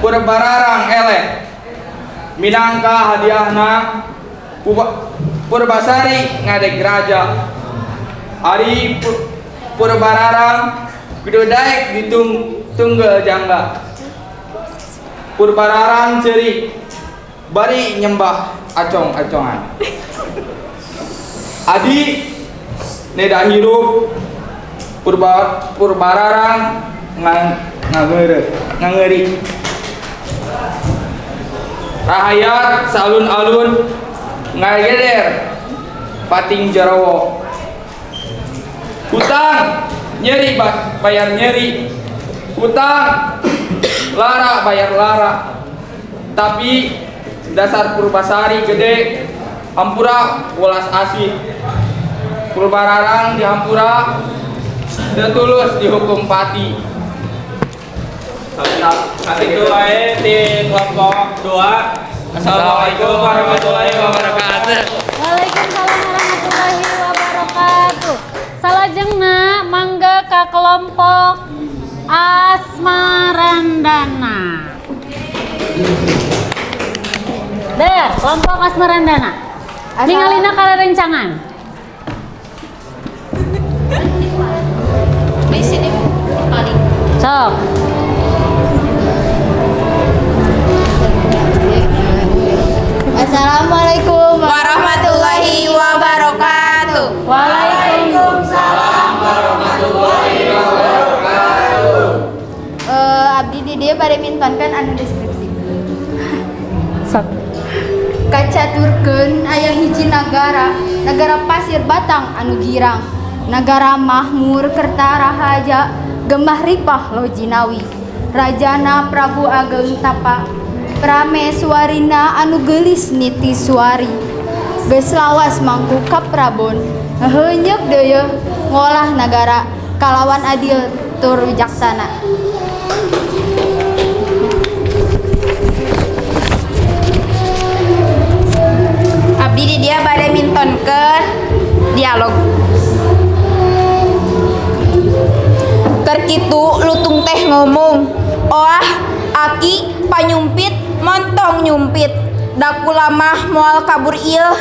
Purbararang eleh. Minangka hadiahna Purbasari ngadeg raja. Ari Purbararang kudu daek ditunggal jangga. Purbararang cerik bari nyembah acong-acongan. Adi neda hirup Purbararang ngangeri. Rahayat salun-alun ngageder pating jarawo. Hutang nyeri bayar nyeri. Hutang lara bayar lara. Tapi dasar Purbasari gede hampura welas asih. Purbararang dihampura dan tulus dihukum pati. Itu wae di kelompok 2. Assalamualaikum warahmatullahi wabarakatuh. Waalaikumsalam warahmatullahi wabarakatuh. Salajengna mangga ka kelompok Asmarandana. Der, kelompok Asmarandana. Ningalina karerencangan. Di sini paling. Sok. Assalamualaikum warahmatullahi wabarakatuh. Waalaikumsalam warahmatullahi wabarakatuh. Abdi di dia pada mintonkan anu deskripsi. Sok. Kacaturkeun aya hiji nagara pasir batang anu girang, nagara mahmur kertarahaja gemah ripah lojinawi, rajana Prabu Ageng Tapa, Prameswarina anu geulis niti suari, geus lawas mangku kaprabon, heunyeuk deuyeuh ngolah nagara kalawan adil tur wijaksana. Abdi di dia bade mintonkeun dialog. Keur kitu lutung teh ngomong, "Oah, aki panyumpit montong nyumpit. Da kulamah moal kabur ieu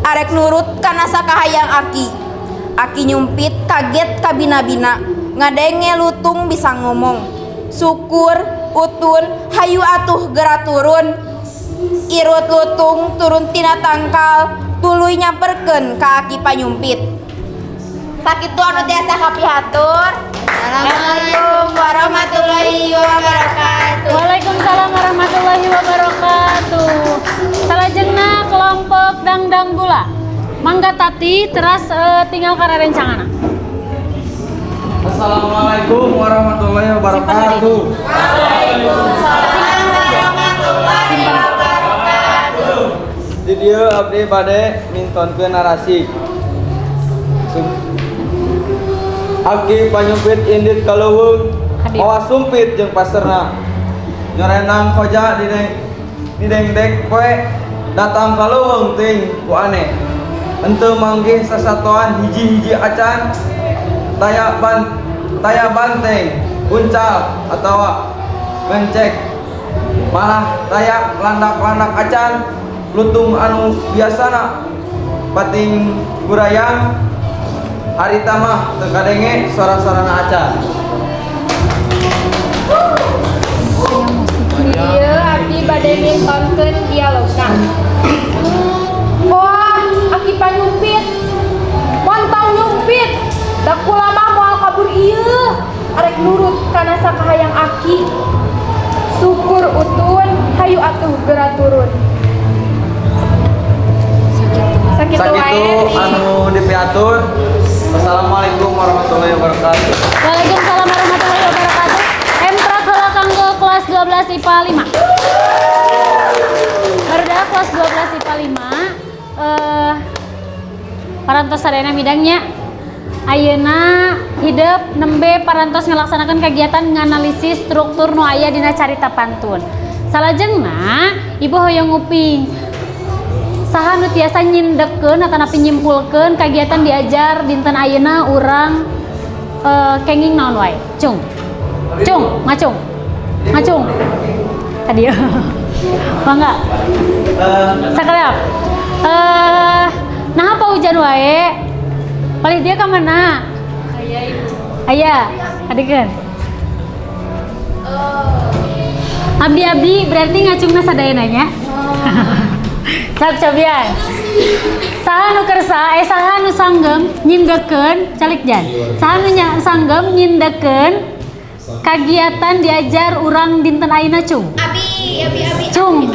arek nurut kana sakahayang aki. Aki nyumpit kaget kabina-bina, ngadenge lutung bisa ngomong. Syukur, utun, hayu atuh geura turun. Irut lutung turun tina tangkal, tuluy nyamperkeun ka aki panyumpit. Sakitu anu tiasa kapihatur. Assalamualaikum warahmatullahi wabarakatuh. Waalaikumsalam warahmatullahi wabarakatuh. Salajengna kelompok dangdang gula. Mangga Tati teras tinggal karena rencana. Assalamualaikum warahmatullahi wabarakatuh. Waalaikumsalam warahmatullahi wabarakatuh. Di dieu abdi bade mintonkeun narasi. Aki panyumpit indit kaleuweung mawa sumpit jeung paserna. Nyorenang koja di dengdek poe datang kaleuweung teuing ku aneh. Henteu manggih sasatoan hiji-hiji acan taya banteng, uncal atawa mencek. Malah taya landak-landak acan lutung anu biasana pating gurayang harita mah teu kadenge sora-sorana acan. Ieu abdi bade mintonkeun dialogna. Wah, aki panyumpit. Montong nyumpit. Da kula mah moal kabur ieu. Arek nurut kana sakahayang aki. Syukur utun, hayu atuh geura turun. Sakitu Sakitu anu dipiatur. Wassalamualaikum warahmatullahi wabarakatuh. Waalaikumsalam warahmatullahi wabarakatuh. Empra heula kanggo kelas 12 IPA 5. Barudak kelas 12 IPA 5 parantos sadayana midangnya. Ayeuna hidup nembe parantos ngelaksanakan kegiatan nganalisis struktur nu aya dina carita pantun. Salajengna ibu hoyong nguping saha nu tiasa nyindekeun atanapi nyimpulkeun kegiatan diajar dinten ayeuna urang kenging naon wae. Cung, ngacung. Tadi ya. Mangga. Sakaliap. Nah apa hujan wae? Paling dia ke mana? Ayah, adikeun. Abdi berarti ngacungna sadayana nya. Sok cobian. Saha nu kersa, saha nu sanggem nyindekeun calik jan. Saha nu sanggem nyindekeun kagiatan diajar urang dinten ayeuna cung. Abi. Cung.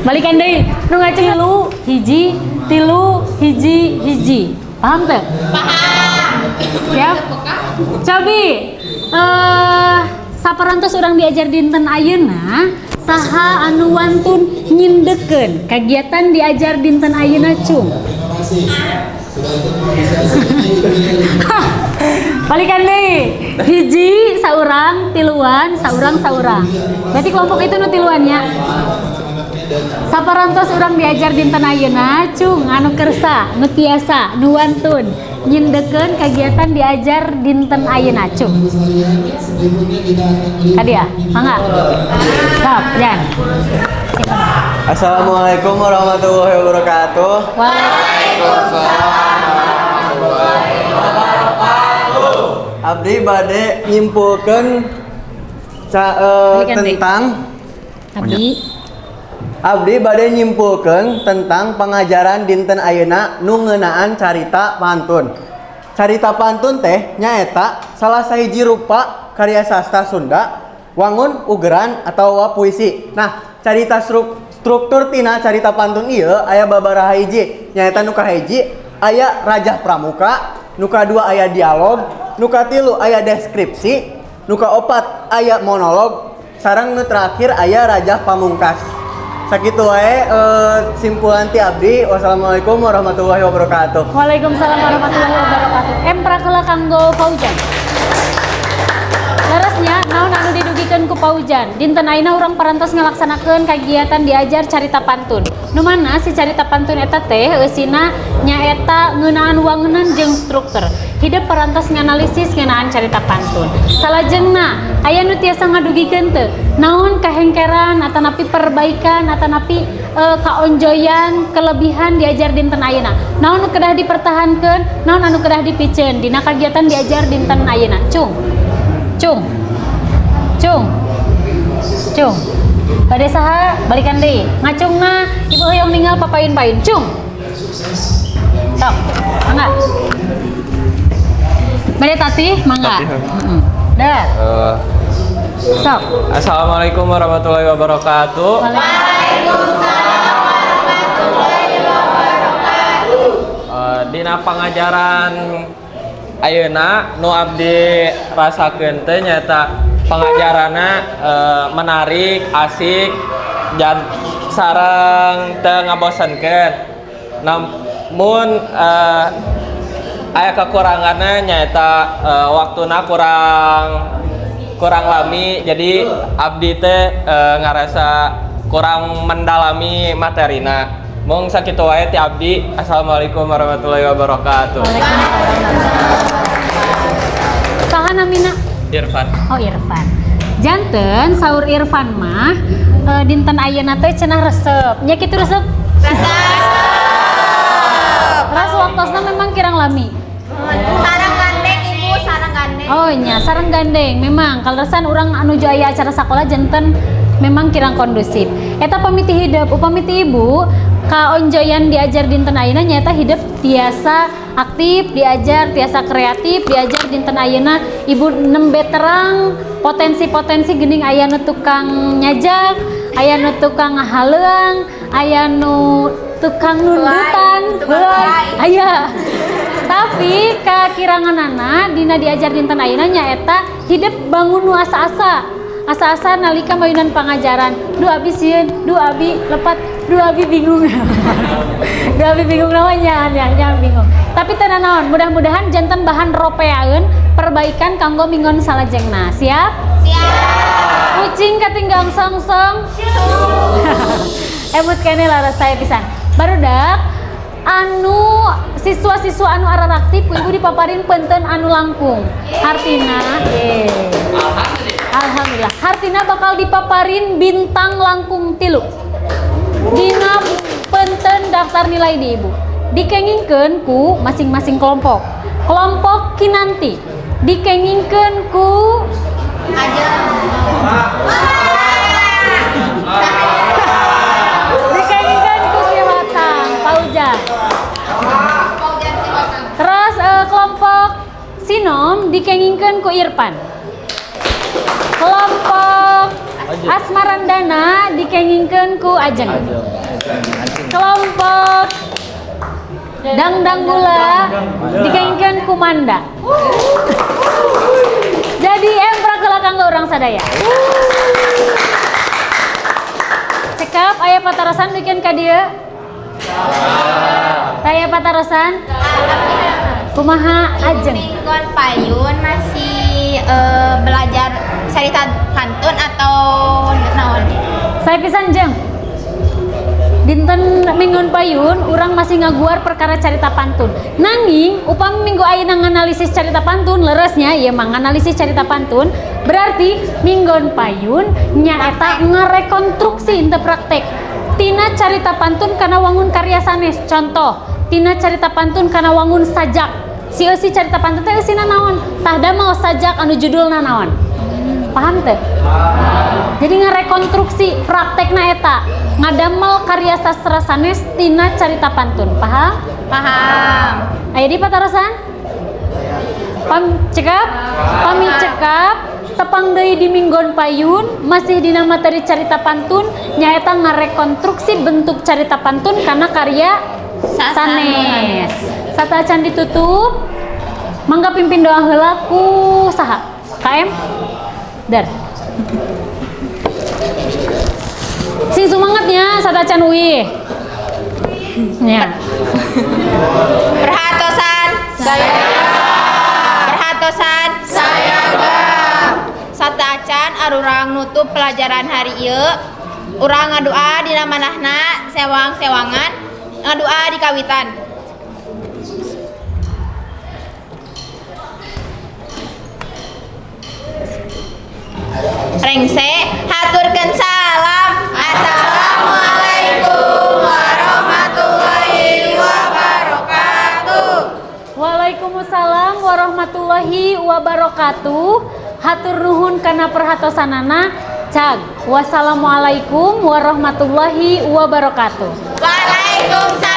Balikan deui. Nu ngacung lu hiji, tilu, hiji. Paham teu? Paham. Siap? Cobi. Saparantos urang diajar dinten ayeuna saha anu wantun nyindekeun kagiatan diajar dinten ayeuna cung. Balikan deui. Hiji saurang, tiluan, saurang. Berarti kelompok itu nu tiluannya. Saparantos urang diajar dinten ayeuna cung anu kersa, nu tiasa, nu wantun nyindekeun kagiatan diajar dinten ayeuna cung. Tadi ya, mangga. Stop, Jan. Assalamualaikum warahmatullahi wabarakatuh. Abdi bade nyimpulkeun Abdi bade nyimpulkeun tentang pengajaran dinten ayeuna nu ngeunaan carita pantun. Carita pantun teh nyaeta salah sahiji rupa karya sastra Sunda wangun ugeran atau puisi. Nah, carita struktur tina carita pantun ieu aya babaraha hiji. Nyaeta nu kahiji aya Rajah Pramuka, nu kadua aya dialog, nu katilu aya deskripsi, nu kaopat aya monolog, sareng nu terakhir aya Rajah Pamungkas. Sakitu wae simpulan ti abdi. Wassalamualaikum warahmatullahi wabarakatuh. Waalaikumsalam warahmatullahi wabarakatuh. Empra keula kanggo Fauzan. Leresnya naon anu didugi didugikeun ku paujan. Dinten ayeuna urang parantos ngalaksanakeun kagiatan diajar carita pantun. Nu mana si carita pantun eta teh eusina nyaeta ngeunaan wangunan jeung struktur. Hidup parantos nganalisis ngeunaan carita pantun. Salajengna aya nu tiasa ngadugikeun teu naon kahengkeran atanapi perbaikan atanapi kaonjoyan kelebihan diajar dinten ayeuna. Naon nu kedah dipertahankeun, naon anu kedah dipikeun dina kagiatan diajar dinten ayeuna. Cung. Bade saha balikan deui. Ngacungna ibu hoyong ninggal papayun-payun. Cung. Sok. Mangga. Bade Tati, mangga. Heeh. Dah. Sok. Assalamualaikum warahmatullahi wabarakatuh. Waalaikumsalam warahmatullahi wabarakatuh. Dina pangajaran ayeuna nu abdi rasakeun teh nyaeta pengajaranna menarik, asik, dan sareng teu ngabosenkeun. Namun aya kekuranganna nyaeta waktuna kurang lami, jadi abdi teh ngarasa kurang mendalami materina. Mung sakitu wae ti abdi. Assalamualaikum warahmatullahi wabarakatuh. Saha namina? Irfan. Oh, Irfan. Janten saur Irfan mah dinten ayeuna teh cenah resep. Nya kitu resep? Ras waktosna memang kirang lami. Sarang gandeng ibu, sarang gandeng. Oh nya, sareng gandeng. Memang kalresan urang anu ju aya acara sakola janten memang kirang kondusif. Eta pamiti hidup, upamiti ibu kaonjoyan diajar dinten ayeuna nyaeta hidup tiasa aktif, diajar tiasa kreatif, diajar dinten ayeuna ibu nembe terang potensi-potensi geuning aya nu tukang nyajak, aya nu tukang ngahaleung, aya nu tukang nundutan, aya. Tapi kakiranganana dina diajar dinten ayeuna nyaeta hidup bangun nu asa-asa. Asa-asa nalika mayunan pangajaran. Duh abi sieun, duh abi lepat, duh abi bingung. Duh abi bingung namanya, nya bingung. Tapi teu naon, mudah-mudahan janten bahan ropeaeun perbaikan kanggo minggon salajengna. Siap? Siap. Kucing katinggang songsong. Emut kene laras saya pisan. Barudak anu siswa-siswa anu araraktif ibu dipaparin penteun anu langkung. Hartina Alhamdulillah. Hartina bakal dipaparin bintang langkung 3. Dina penteun daftar nilai di ibu. Dikengingkeun ku masing-masing kelompok. Kelompok kinanti dikengingkeun ku dikengingkeun ku Siwatang, Paujan. Terus kelompok Sinom dikengingkeun ku Irfan. Kelompok Asmarandana dikengingkeun ku Ajeng. Kelompok Dangdang Gula dikengingkeun ku Manda. Jadi emprak heula kanggo urang sadaya. Cekap aya patarosan bikin ka dieu? Aya patarosan? Kumaha Ajeng? Minggon payun masih belajar cerita pantun atau naon? Saya pisan Jeng. Dinten minggon payun urang masih ngaguar perkara carita pantun. Nanging upami minggu ayeuna nganalisis carita pantun leresnya ieu mah nganalisis carita pantun berarti minggon payun nyaeta ngarekonstruksi henteu praktek. Tina carita pantun kana wangun karya sanes. Contoh, tina carita pantun kana wangun sajak. Si eusi carita pantun teh eusina naon? Tah damel sajak anu judulna naon? Paham teh? Jadi ngarekonstruksi praktekna eta ngadamel karya sastra sanes tina carita pantun. Paham? Paham. Aya di patarosan? Cekap? Pami cekap tepang deui di minggon payun masih dina materi carita pantun nyaeta ngarekonstruksi bentuk carita pantun kana karya sanes. Satacan ditutup. Mangga pimpin doa heula ku saha? KM? Dar. Sing semangatnya satacan uih. Nya. Perhatosan. Saya. Perhatosan. Saya. Satacan arurang nutup pelajaran hari ieu. Urang ngadoa dina manahna sewang-sewangan, ngadoa di kawitan. Rengse haturkeun salam. Assalamualaikum warahmatullahi wabarakatuh. Waalaikumsalam warahmatullahi wabarakatuh. Hatur nuhun kana perhatosanana. Cag. Wassalamualaikum warahmatullahi wabarakatuh. Waalaikumsalam.